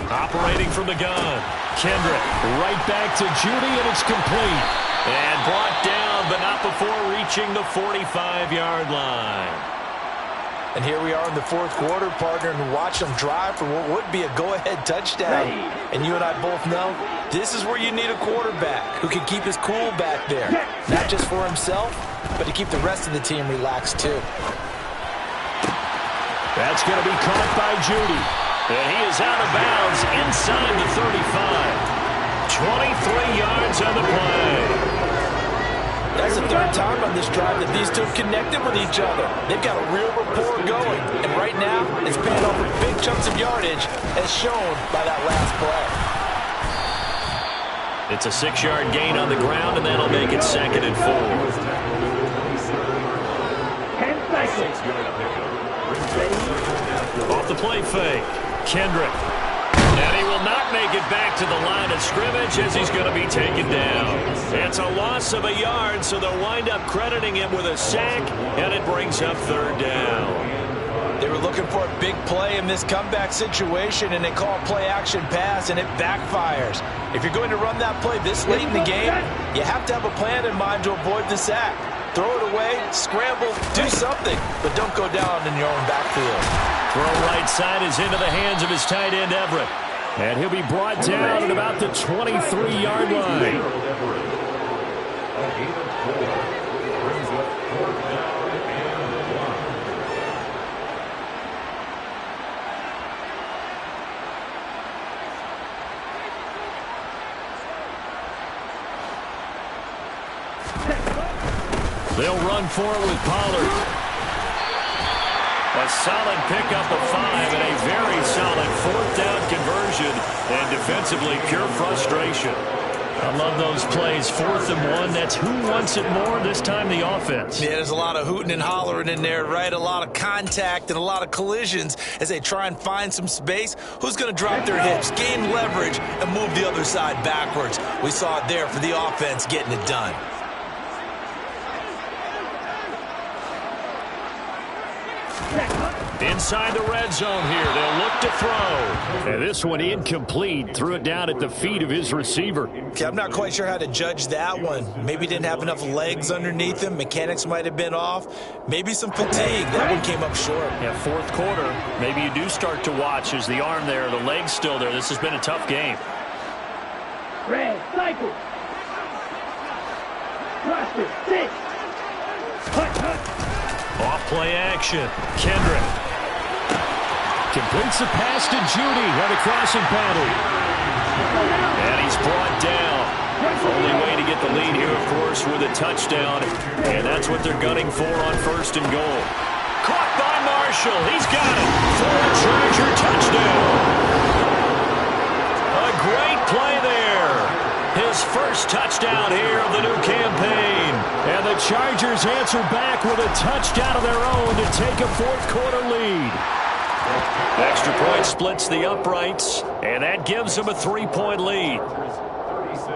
Operating from the gun. Kendrick right back to Judy, and it's complete. And brought down, but not before reaching the 45-yard line. And here we are in the 4th quarter, partner, and watch them drive for what would be a go-ahead touchdown. And you and I both know this is where you need a quarterback who can keep his cool back there. Not just for himself, but to keep the rest of the team relaxed too. That's going to be caught by Judy. And he is out of bounds inside the 35. 23 yards on the play. That's the 3rd time on this drive that these two have connected with each other. They've got a real rapport going. And right now, it's paying off with big chunks of yardage, as shown by that last play. It's a 6-yard gain on the ground, and that'll make it 2nd and 4. 10 seconds. Off the play fake. Kendrick. And he will not make it back to the line of scrimmage as he's going to be taken down. It's a loss of a yard, so they'll wind up crediting him with a sack, and it brings up 3rd down. They were looking for a big play in this comeback situation, and they call a play-action pass, and it backfires. If you're going to run that play this late in the game, you have to have a plan in mind to avoid the sack. Throw it away, scramble, do something, but don't go down in your own backfield. Throw right side is into the hands of his tight end, Everett. And he'll be brought down at about the 23-yard line. They'll run for it with Pollard. A solid pickup of 5 and a very solid 4th down conversion. And defensively, pure frustration. I love those plays. 4th and 1. That's who wants it more, this time the offense. Yeah, there's a lot of hooting and hollering in there, right? A lot of contact and a lot of collisions as they try and find some space. Who's going to drop their hips, gain leverage, and move the other side backwards? We saw it there for the offense getting it done. Inside the red zone here. They'll look to throw. And this one incomplete. Threw it down at the feet of his receiver. Okay, I'm not quite sure how to judge that one. Maybe didn't have enough legs underneath him. Mechanics might have been off. Maybe some fatigue. That one came up short. Yeah, 4th quarter. Maybe you do start to watch as the arm there, the leg's still there. This has been a tough game. Red, cycle. Cluster, 6. Hut. Off play action. Kendrick. Completes the pass to Judy on the crossing pattern. And he's brought down. Only way to get the lead here, of course, with a touchdown. And that's what they're gunning for on 1st and goal. Caught by Marshall. He's got it for a Charger touchdown. A great play there. His first touchdown here of the new campaign. And the Chargers answer back with a touchdown of their own to take a 4th quarter lead. Extra point splits the uprights, and that gives them a 3-point lead. 36,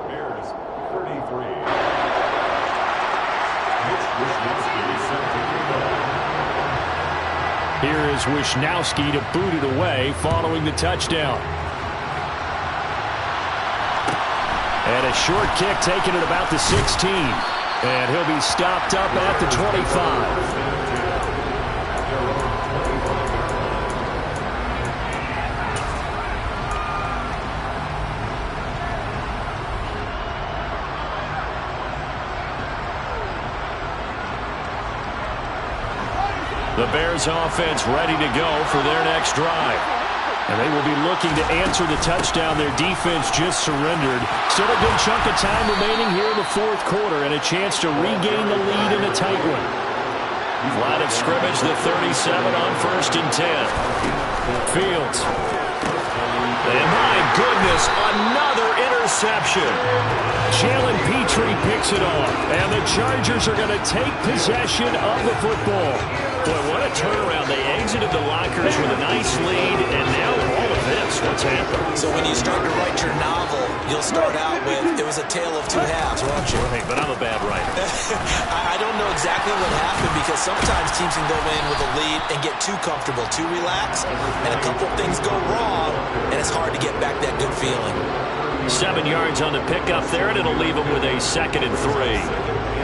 Bears 38. allows Wisnowski to boot it away following the touchdown. And a short kick taken at about the 16. And he'll be stopped up at the 25. The Bears offense ready to go for their next drive. And they will be looking to answer the touchdown their defense just surrendered. Still a good chunk of time remaining here in the fourth quarter and a chance to regain the lead in a tight one. Line of scrimmage, the 37 on 1st and 10. Fields. And my goodness, another interception. Jalen Petrie picks it off. And the Chargers are going to take possession of the football. Boy, what a turnaround. They exited the lockers with a nice lead, and now all of this, what's happened? So when you start to write your novel, you'll start out with, it was a tale of two halves, won't you? Hey, but I'm a bad writer. I don't know exactly what happened because sometimes teams can go in with a lead and get too comfortable, too relaxed, and a couple things go wrong, and it's hard to get back that good feeling. 7 yards on the pickup there, and it'll leave them with a 2nd and 3.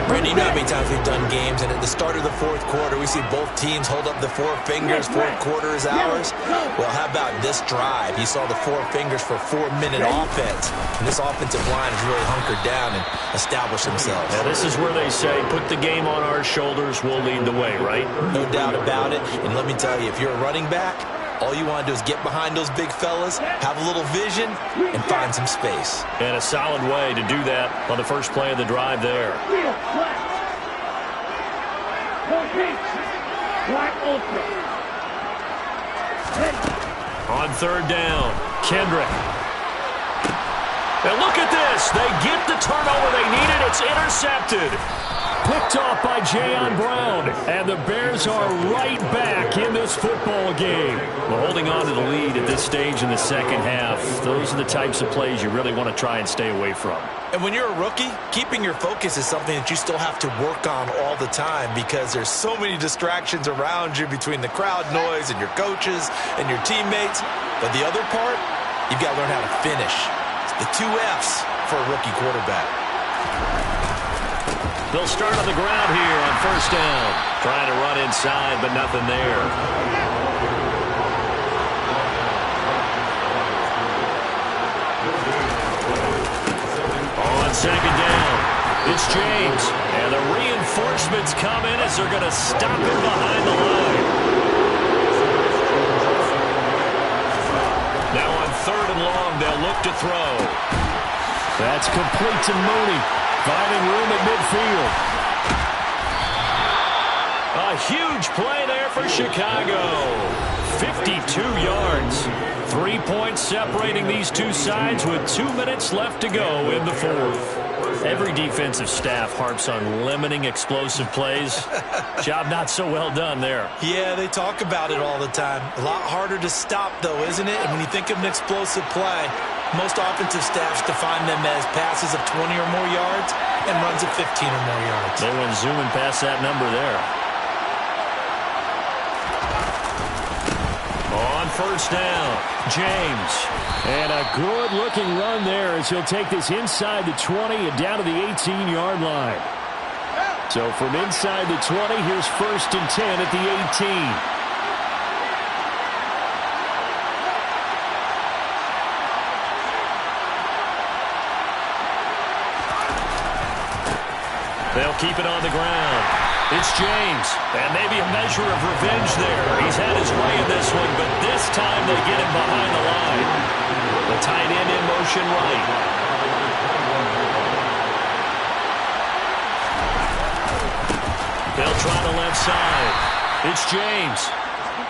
Brandon, you know how many times we've done games, and at the start of the fourth quarter, we see both teams hold up the 4 fingers, fourth quarter is ours. Well, how about this drive? You saw the 4 fingers for 4-minute offense, and this offensive line has really hunkered down and established themselves. Now, this is where they say, put the game on our shoulders, we'll lead the way, right? No doubt about it, and let me tell you, if you're a running back, all you want to do is get behind those big fellas, have a little vision, and find some space. And a solid way to do that on the first play of the drive there. On 3rd down, Kendrick. And look at this. They get the turnover they needed. It's intercepted. Picked off by Jayon Brown. And the Bears are right back in this football game. Well, holding on to the lead at this stage in the second half, those are the types of plays you really want to try and stay away from. And when you're a rookie, keeping your focus is something that you still have to work on all the time because there's so many distractions around you between the crowd noise and your coaches and your teammates. But the other part, you've got to learn how to finish. It's the 2 F's for a rookie quarterback. They'll start on the ground here on 1st down. Trying to run inside, but nothing there. On 2nd down, it's James. And the reinforcements come in as they're going to stop him behind the line. Now on 3rd and long, they'll look to throw. That's complete to Mooney. Finding room at midfield. A huge play there for Chicago. 52 yards. 3 points separating these two sides with 2 minutes left to go in the fourth. Every defensive staff harps on limiting explosive plays. Job not so well done there. Yeah, they talk about it all the time. A lot harder to stop, though, isn't it? And when you think of an explosive play, most offensive staffs define them as passes of 20 or more yards and runs of 15 or more yards. They went zooming past that number there. On 1st down, James. And a good-looking run there as he'll take this inside the 20 and down to the 18-yard line. So from inside the 20, here's 1st and 10 at the 18. They'll keep it on the ground. It's James, and maybe a measure of revenge there. He's had his way in this one, but this time they get him behind the line. The tight end in motion right. They'll try the left side. It's James,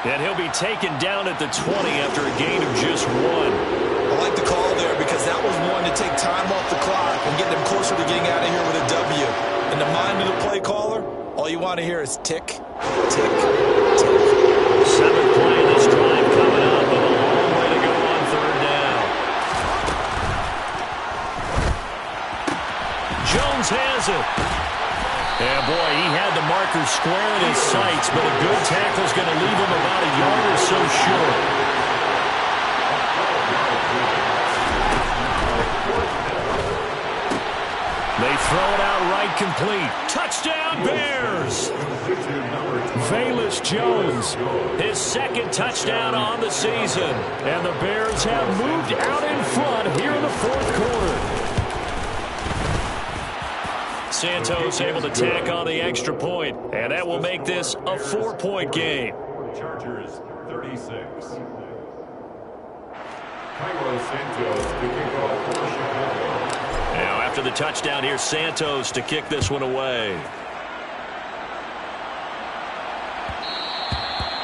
and he'll be taken down at the 20 after a gain of just 1. I like the call there because that was one to take time off the clock and get them closer to getting out of here with a W. In the mind of the play caller, all you want to hear is tick, tick, tick. 7th play of this drive coming up, but a long way to go on 3rd down. Jones has it. Yeah, boy, he had the marker square in his sights, but a good tackle is going to leave him about a yard or so short. They throw it out right complete. Touchdown, Bears! Velus Jones, his second touchdown on the season. And the Bears have moved out in front here in the fourth quarter. Santos able to tack on the extra point, and that will make this a 4-point game. Chargers 36. Cairo Santos to kick off for Chicago. Now after the touchdown, here's Santos to kick this one away.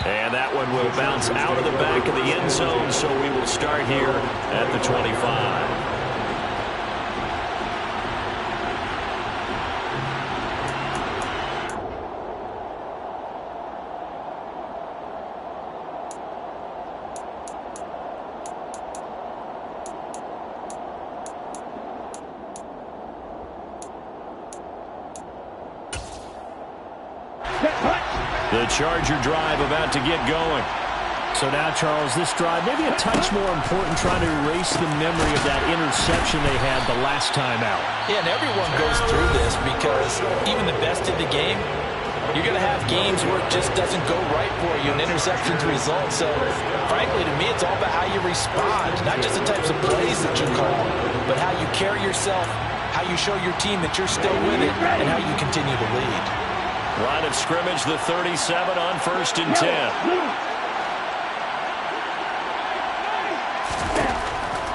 And that one will bounce out of the back of the end zone, so we will start here at the 25. The Charger drive about to get going. So now, Charles, this drive maybe a touch more important, trying to erase the memory of that interception they had the last time out. Yeah, and everyone goes through this because even the best in the game, you're going to have games where it just doesn't go right for you, and interceptions result. So, frankly, to me, it's all about how you respond, not just the types of plays that you call, but how you carry yourself, how you show your team that you're still with it, and how you continue to lead. Line of scrimmage, the 37 on 1st and 10.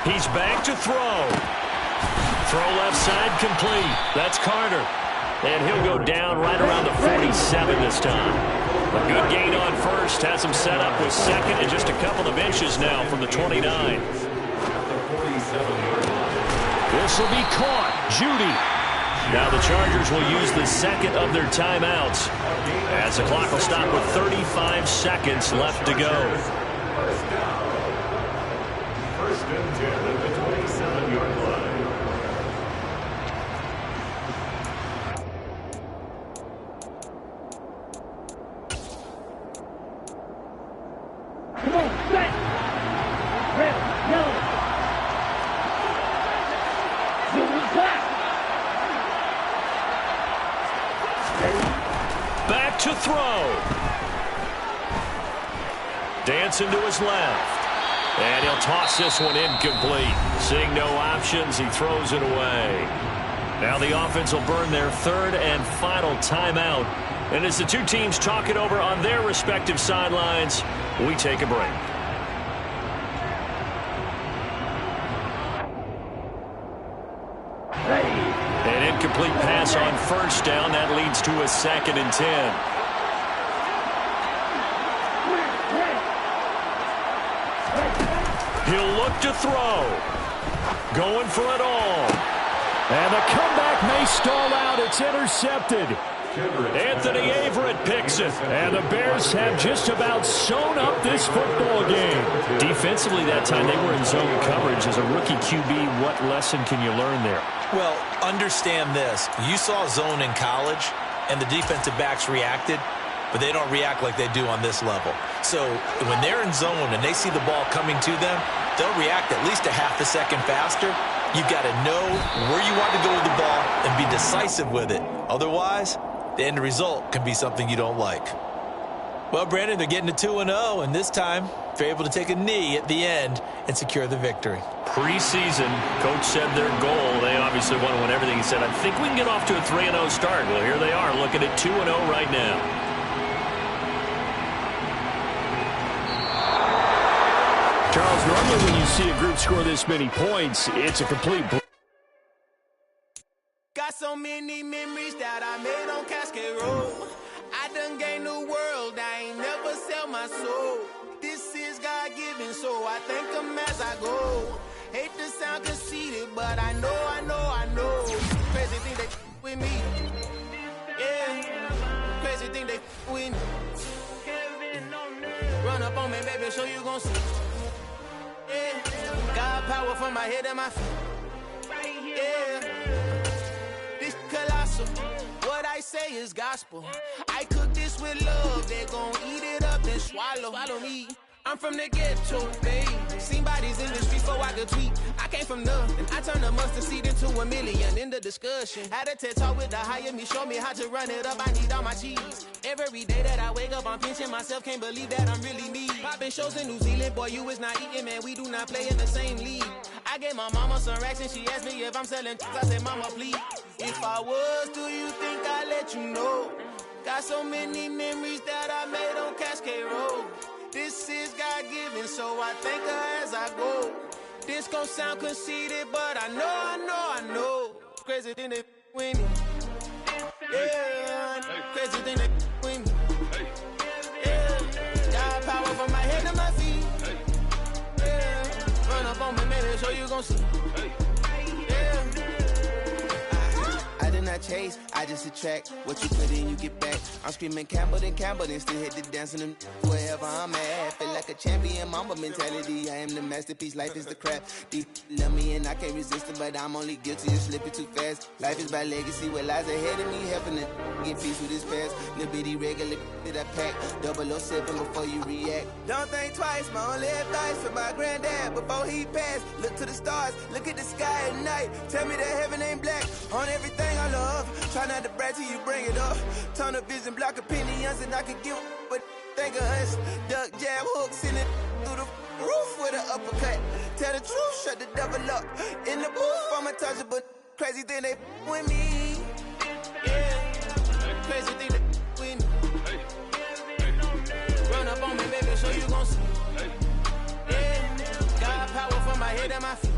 He's back to throw. Throw left side complete. That's Carter. And he'll go down right around the 47 this time. A good gain on first. Has him set up with second and just a couple of inches now from the 29. This will be caught. Judy. Now the Chargers will use the second of their timeouts as the clock will stop with 35 seconds left to go. First and 10 at the 27-yard line. Come on, set! Red, yellow. Silver, black. Back to throw. Dancing to his left. And he'll toss this one incomplete. Seeing no options, he throws it away. Now the offense will burn their third and final timeout. And as the two teams talk it over on their respective sidelines, we take a break. An incomplete pass on first down. That leads to a 2nd and 10. He'll look to throw. Going for it all. And the comeback may stall out. It's intercepted. Anthony Averett picks it. And the Bears have just about sewn up this football game. Defensively that time they were in zone coverage. As a rookie QB, what lesson can you learn there? Well, understand this. You saw zone in college, and the defensive backs reacted, but they don't react like they do on this level. So when they're in zone and they see the ball coming to them, they'll react at least a half a second faster. You've got to know where you want to go with the ball and be decisive with it. Otherwise, the end result can be something you don't like. Well, Brandon, they're getting to 2-0, and this time they're able to take a knee at the end and secure the victory. Preseason, coach said their goal, they obviously want to win everything. He said, I think we can get off to a 3-0 start. Well, here they are looking at 2-0 right now. Charles, normally when you see a group score this many points, it's a complete Got so many memories that I made on Cascade Road. I done gained the world, I ain't never sell my soul. This is God-given, so I thank him as I go. Hate to sound conceited, but I know. Crazy thing they with me. Yeah, crazy thing they with me. Run up on me, baby, show you gon' see. Yeah, God power from my head and my feet. Yeah. Colossal. What I say say is gospel. I cook this with love, they gon' eat it up and swallow me. I'm from the ghetto, babe. Seen bodies in the streets before I could tweet. I came from nothing. I turned a mustard seed into a million. In the discussion, had a TED talk with the higher me. Show me how to run it up. I need all my cheese. Every day that I wake up, I'm pinching myself. Can't believe that I'm really me. Popping shows in New Zealand, boy, you is not eating, man. We do not play in the same league. I gave my mama some racks and she asked me if I'm selling. I said, mama, please. If I was, do you think I'd let you know? Got so many memories that I made on Cascade Road. This is God-given, so I thank her as I go. This gon' sound conceited, but I know. Crazy than they with me. Yeah, crazy than they with me. Yeah, got power from my head to my feet. Yeah, run up on me, maybe so you gon' see. Yeah. I did not chase, I just attract. What you put in, you get back. I'm screaming Campbell, then still hit the dancing and wherever I'm at. Feel like a champion, mamba mentality. I am the masterpiece, life is the crap. Deep love me and I can't resist it, but I'm only guilty of slipping too fast. Life is by legacy, what lies ahead of me, helping to get peace with this past. Little bitty regular that I pack, 007 before you react. Don't think twice, my only advice for my granddad before he passed. Look to the stars, look at the sky at night. Tell me that heaven ain't black on everything I love. Try not to brag till you bring it up. Turn the vision, block opinions, and I can give but think of us. Duck, jab, hooks in it through the roof with an uppercut. Tell the truth, shut the devil up. In the booth, I'm untouchable. Crazy thing they with me. Yeah, crazy thing they with me. Run up on me, baby, so you gon' see. Yeah, got power from my head and my feet.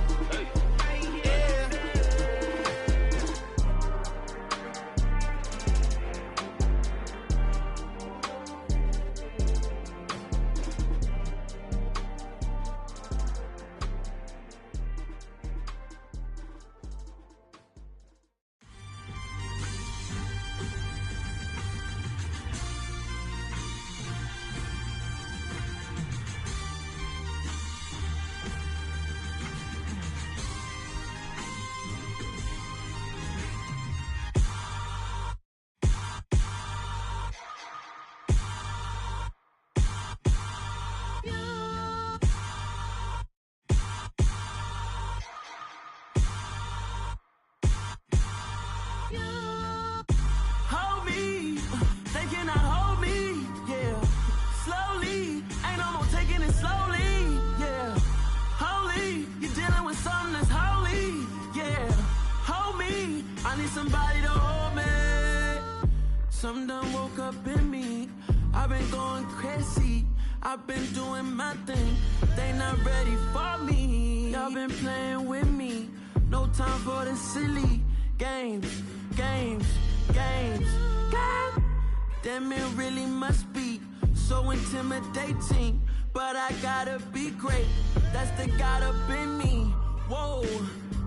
Somebody to hold me. Some done woke up in me. I've been going crazy. I've been doing my thing. They not ready for me. Y'all been playing with me. No time for the silly games. Damn, it really must be so intimidating. But I gotta be great. That's the God up in me. Whoa,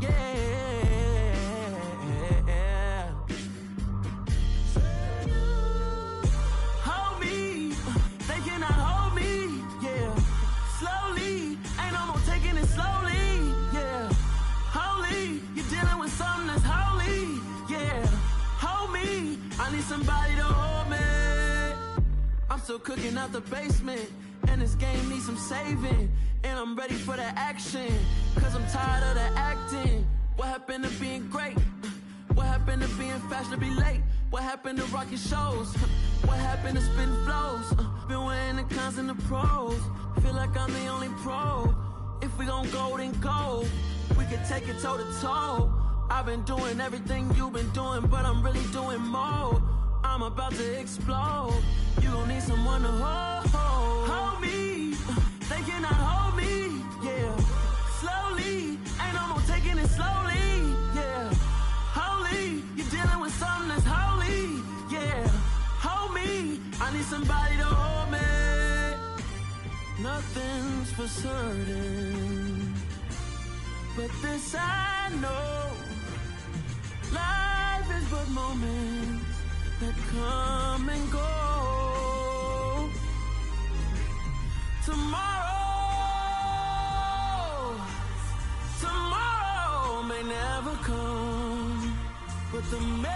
yeah. Somebody to hold me. I'm still cooking out the basement, and this game needs some saving. And I'm ready for the action, cause I'm tired of the acting. What happened to being great? What happened to being fashionably late? What happened to rocking shows? What happened to spitting flows? Been wearing the cons and the pros. Feel like I'm the only pro. If we gon' go, then go. We could take it toe to toe. I've been doing everything you've been doing, but I'm really doing more. I'm about to explode. You gon' need someone to hold me. They cannot hold me, yeah. Slowly, ain't no more taking it slowly, yeah. Holy, you're dealing with something that's holy, yeah. Hold me, I need somebody to hold me. Nothing's for certain, but this I know. Life is but moments that come and go. Tomorrow may never come, but the memory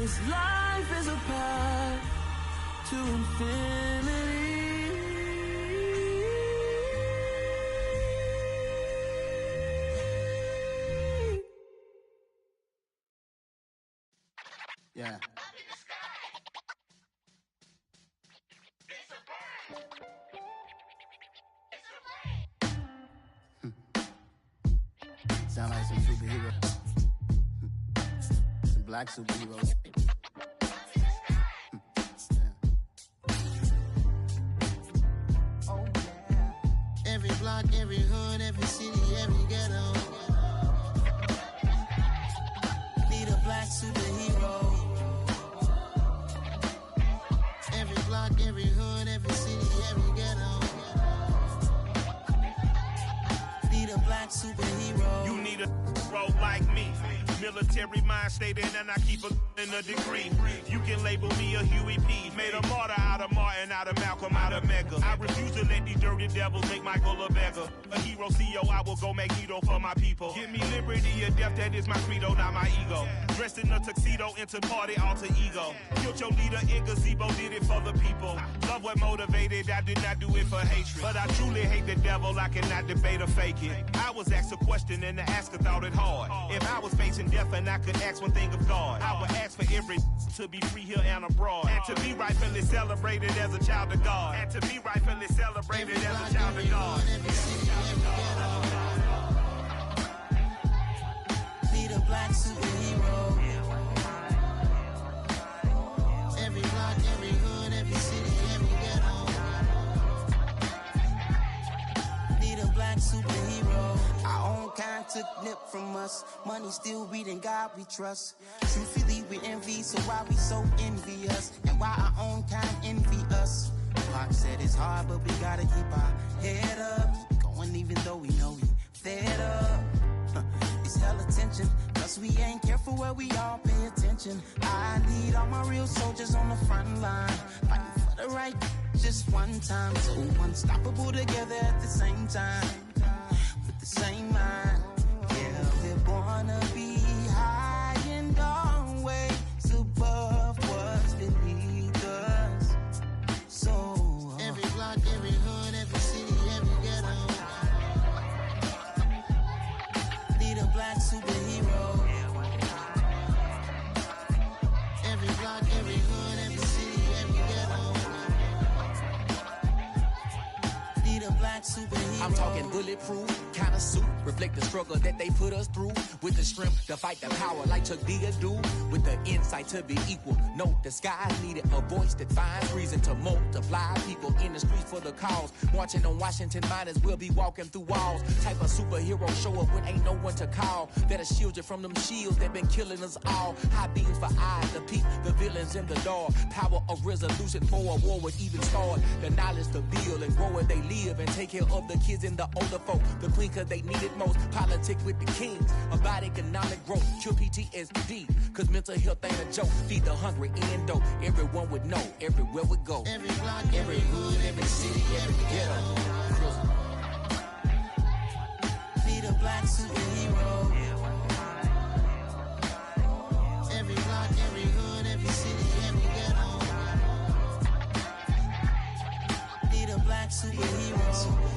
This life is a path to infinity. Yeah. Sound like some superheroes. Some black superheroes. Oh, yeah. Every block, every hood, every city, every ghetto. Need a black superhero. Every block, every hood, every city, every ghetto. Need a black superhero. You need a hero like me. Military mind stated, and I keep in a degree. You can label me a Huey P. Made a martyr out of Martin, out of Malcolm, out of Mega. I refuse to let these dirty devils make Michael a beggar. A hero CEO, I will go Magneto for my people. Give me liberty or death, that is my credo, not my ego. Dressed in a tuxedo, into party alter ego. Killed your leader in gazebo, did it for the people. Love what motivated, I did not do it for hatred. But I truly hate the devil, I cannot debate or fake it. I was asked a question and the asker thought it hard. If I was facing death and I could ask one thing of God, I would ask for every to be free here and abroad, and to be rightfully celebrated as a child of God, and to be rightfully celebrated as a child of God. Need a black superhero. Every block, every hood, every city, every ghetto. Need a black superhero. Our own kind took nip from us. Money still reading God we trust. Truthfully we envy, so why we so envious? And why our own kind envy us? Pac said it's hard, but we gotta keep our head up. Going even though we know we fed up. It's hella tension, cause we ain't careful where we all pay attention. I need all my real soldiers on the front line, fighting for the right just one time. So unstoppable together at the same time, with the same mind. Yeah, we're born to be high and always above what's beneath us. So every block, every hood, every city, every ghetto. Need a black superhero. Every block, every hood, every city, every ghetto. Need a black superhero. I'm talking bulletproof kind of suit, reflect the struggle that they put us through, with the strength to fight the power like Chuck D do, with the insight to be equal. No, the sky needed a voice that finds reason to multiply people in the streets for the cause. Marching on Washington, might as well be walking through walls. Type of superhero show up when ain't no one to call. That'll shield you from them shields that been killing us all. High beams for eyes to peep the villains in the dark. Power of resolution for a war would even start. The knowledge to build and grow where they live, and take care of the kids and the older folk. The queen cause they need it most. Politic with the kings about economic growth. Cure PTSD cause mental health ain't a joke. Feed the hungry and dope. Everyone would know everywhere we go. Every block, every hood, every city, every ghetto. Need a black superhero. Every block, every hood, every city, every ghetto. Need a black superhero.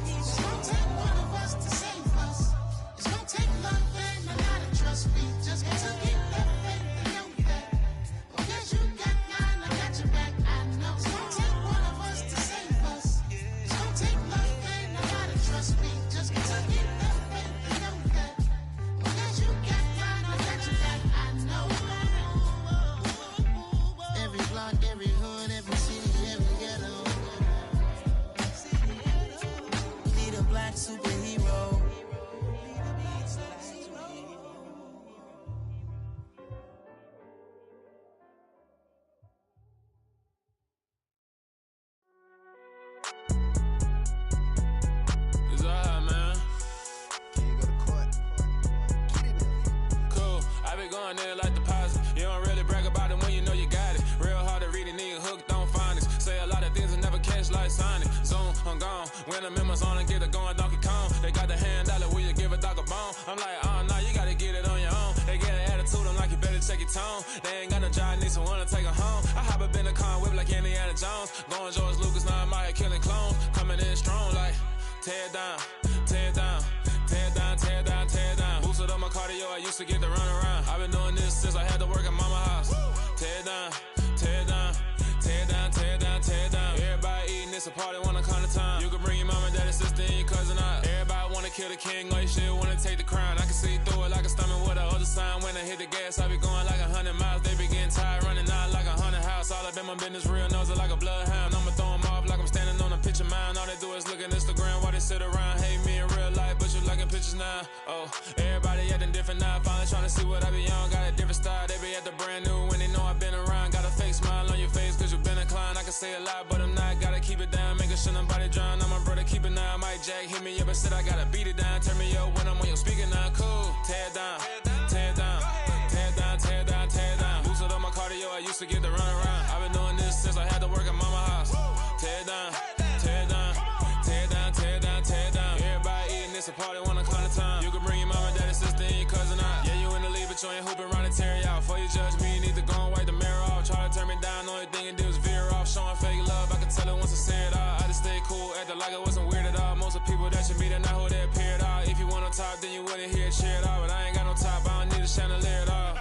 It's gonna take one of us to save us. It's gonna take love and a lot of trust. We just got to get that faith and know that. Because you got mine, I got your back, I know. It's gonna take one of us to save us. It's gonna take love and a lot of trust. We just got to get that faith and know that. Because you got mine, I got your back, I know. Every block, every hood, every city, every ghetto. Need a black superhero. It's alright, man. Cool. I been going there like deposit. You don't really brag about it when you know you got it. Real hard to read a nigga hooked on finance. Say a lot of things and never catch like Sonic. Zoom, I'm gone. When I'm in my zone and get it going Donkey Kong. They got the hand dollar, will you give a dog a bone? I'm like, oh no, you gotta get it on your own. They get an attitude, I'm like, you better check your tone. They ain't got no job, need someone to take her home. I hop up in the car, whip like Indiana Jones. Going George Lucas, now I'm out here killing clones. Coming in strong like, tear down, tear down, tear down, tear down, tear down. Boosted up my cardio, I used to get to run around. I've been doing this since I had to work at mama house. Tear down, tear down, tear down, tear down, tear down. Everybody eating, it's a party, wanna come to time. You can bring your mama, daddy, sister, and your cousin out. Everybody wanna kill the king, or you shit wanna take the crown. I can see through it like a stomach with a other sign. When I hit the gas, I be going like 100 miles. They be getting tired, running out like 100 house. All up in my business, real nose it like a bloodhound. I'ma throw 'em off like I'm standing on a picture mound. All they do is look at Instagram while they sit around. Hate me in real life, but you liking pictures now. Oh, everybody acting different now. Finally trying to see what I be on. Got a different style, they be at the brand new when they know I've been around. Got a fake smile on your face cause you been inclined. I can say a lot, but I'm not. Gotta keep it down, making sure nobody drown. I'm my brother, keep it now. Mike Jack hit me up and said I gotta beat it down. Turn me up when I'm on your speaker now. Cool, tear down, tear down, tear down, tear down, tear down. Boosted up my cardio, I used to get to run around. I've been doing this since I had to work at mama house. Tear down, tear down, tear down, tear down, tear down. Everybody eating, it's a party, wanna come to time. You can bring your mama, daddy, sister, and your cousin out. Yeah, you in the lead, but you ain't hooping around and tear you out. Before you judge me, you need to go and wipe the mirror off. Try to turn me down, only thing you do is veer off. Showing fake love, I can tell it once I say it all. I just stay cool, acting like it wasn't weird at all. Most of the people that you meet are not who they appear at all. If you want on top, then you wouldn't hear it cheer at all. But I ain't got no top, I don't need a chandelier at all.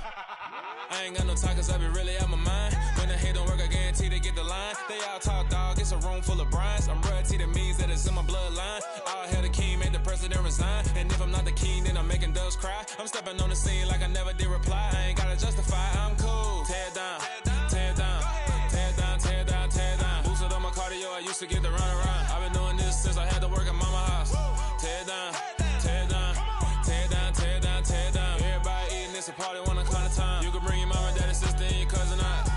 I ain't got no time cause I be really out my mind. When the hate don't work, I guarantee they get the line. They all talk dog, it's a room full of brines. I'm royalty, that means that it's in my bloodline. All hail the king, made the president resign. And if I'm not the king, then I'm making doves cry. I'm stepping on the scene like I never did reply. I ain't gotta justify, I'm cool. Tear down, tear down, tear down, tear down, tear down. Boosted up my cardio, I used to get to run around. I've been doing this since I had to work at mama house. Tear down, tear down, tear down, tear down, tear down. Everybody eating, it's a party, wanna come to time. You can bring your mama, daddy, sister, and your cousin out.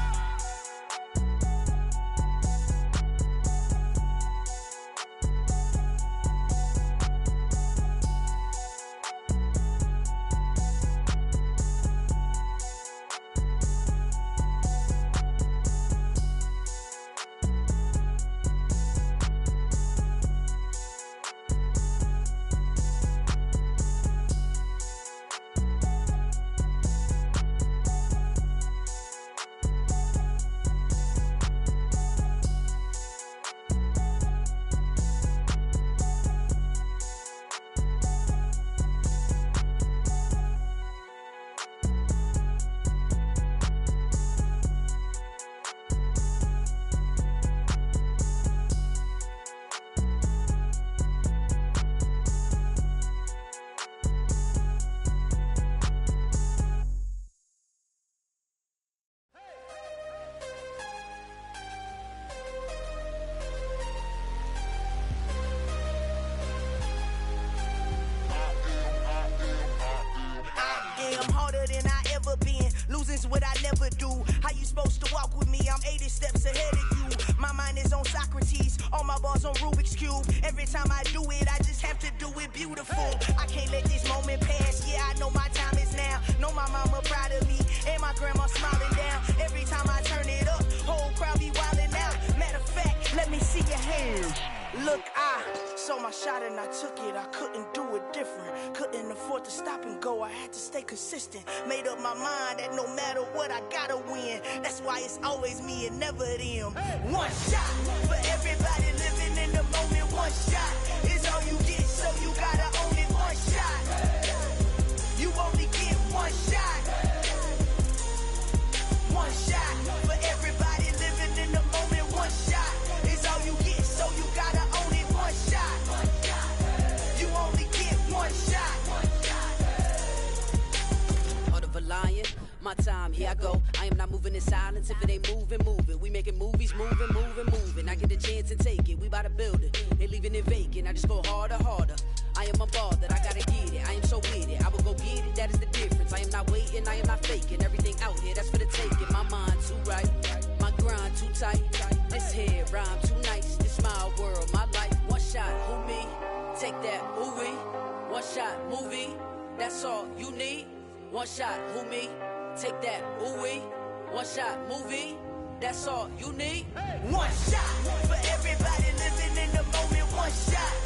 What I never do. How you supposed to walk with me? I'm 80 steps ahead of you. My mind is on Socrates, all my bars on Rubik's Cube. Every time I do it, I just have to do it beautiful. I can't let this moment pass. Yeah, I know my time is now. Know my mama proud of me, and my grandma smiling down. Every time I turn it up, whole crowd be wildin' out. Matter of fact, let me see your hands. Look, I saw my shot and I took it. I couldn't do it different. Couldn't afford to stop and go. I had to stay consistent. Made up my mind that no matter what, I gotta win. That's why it's always me and never them. One shot for everybody living in the moment. One shot is all you get, so you gotta own it. One shot. You only get one shot. One shot for everybody living in the moment. One shot is all you get, so you gotta own it. One shot. You only get one shot. Heart of a lion, my time, here I go. I am not moving in silence. If it ain't moving, move it. We making movies, moving, moving, moving. I get a chance to take it. We bout to build it. They leaving it vacant. I just go harder, harder. I am unbothered. I gotta get it. I am so with it. I will go get it. That is the difference. I am not waiting. I am not faking. Everything out here, that's for the taking. My mind too right. My grind too tight. This here rhyme too nice. This my world, my life. One shot, who me? Take that, who we? One shot, movie. That's all you need. One shot, who me? Take that, ooh wee. One shot, movie. That's all you need. One shot for everybody living in the moment. One shot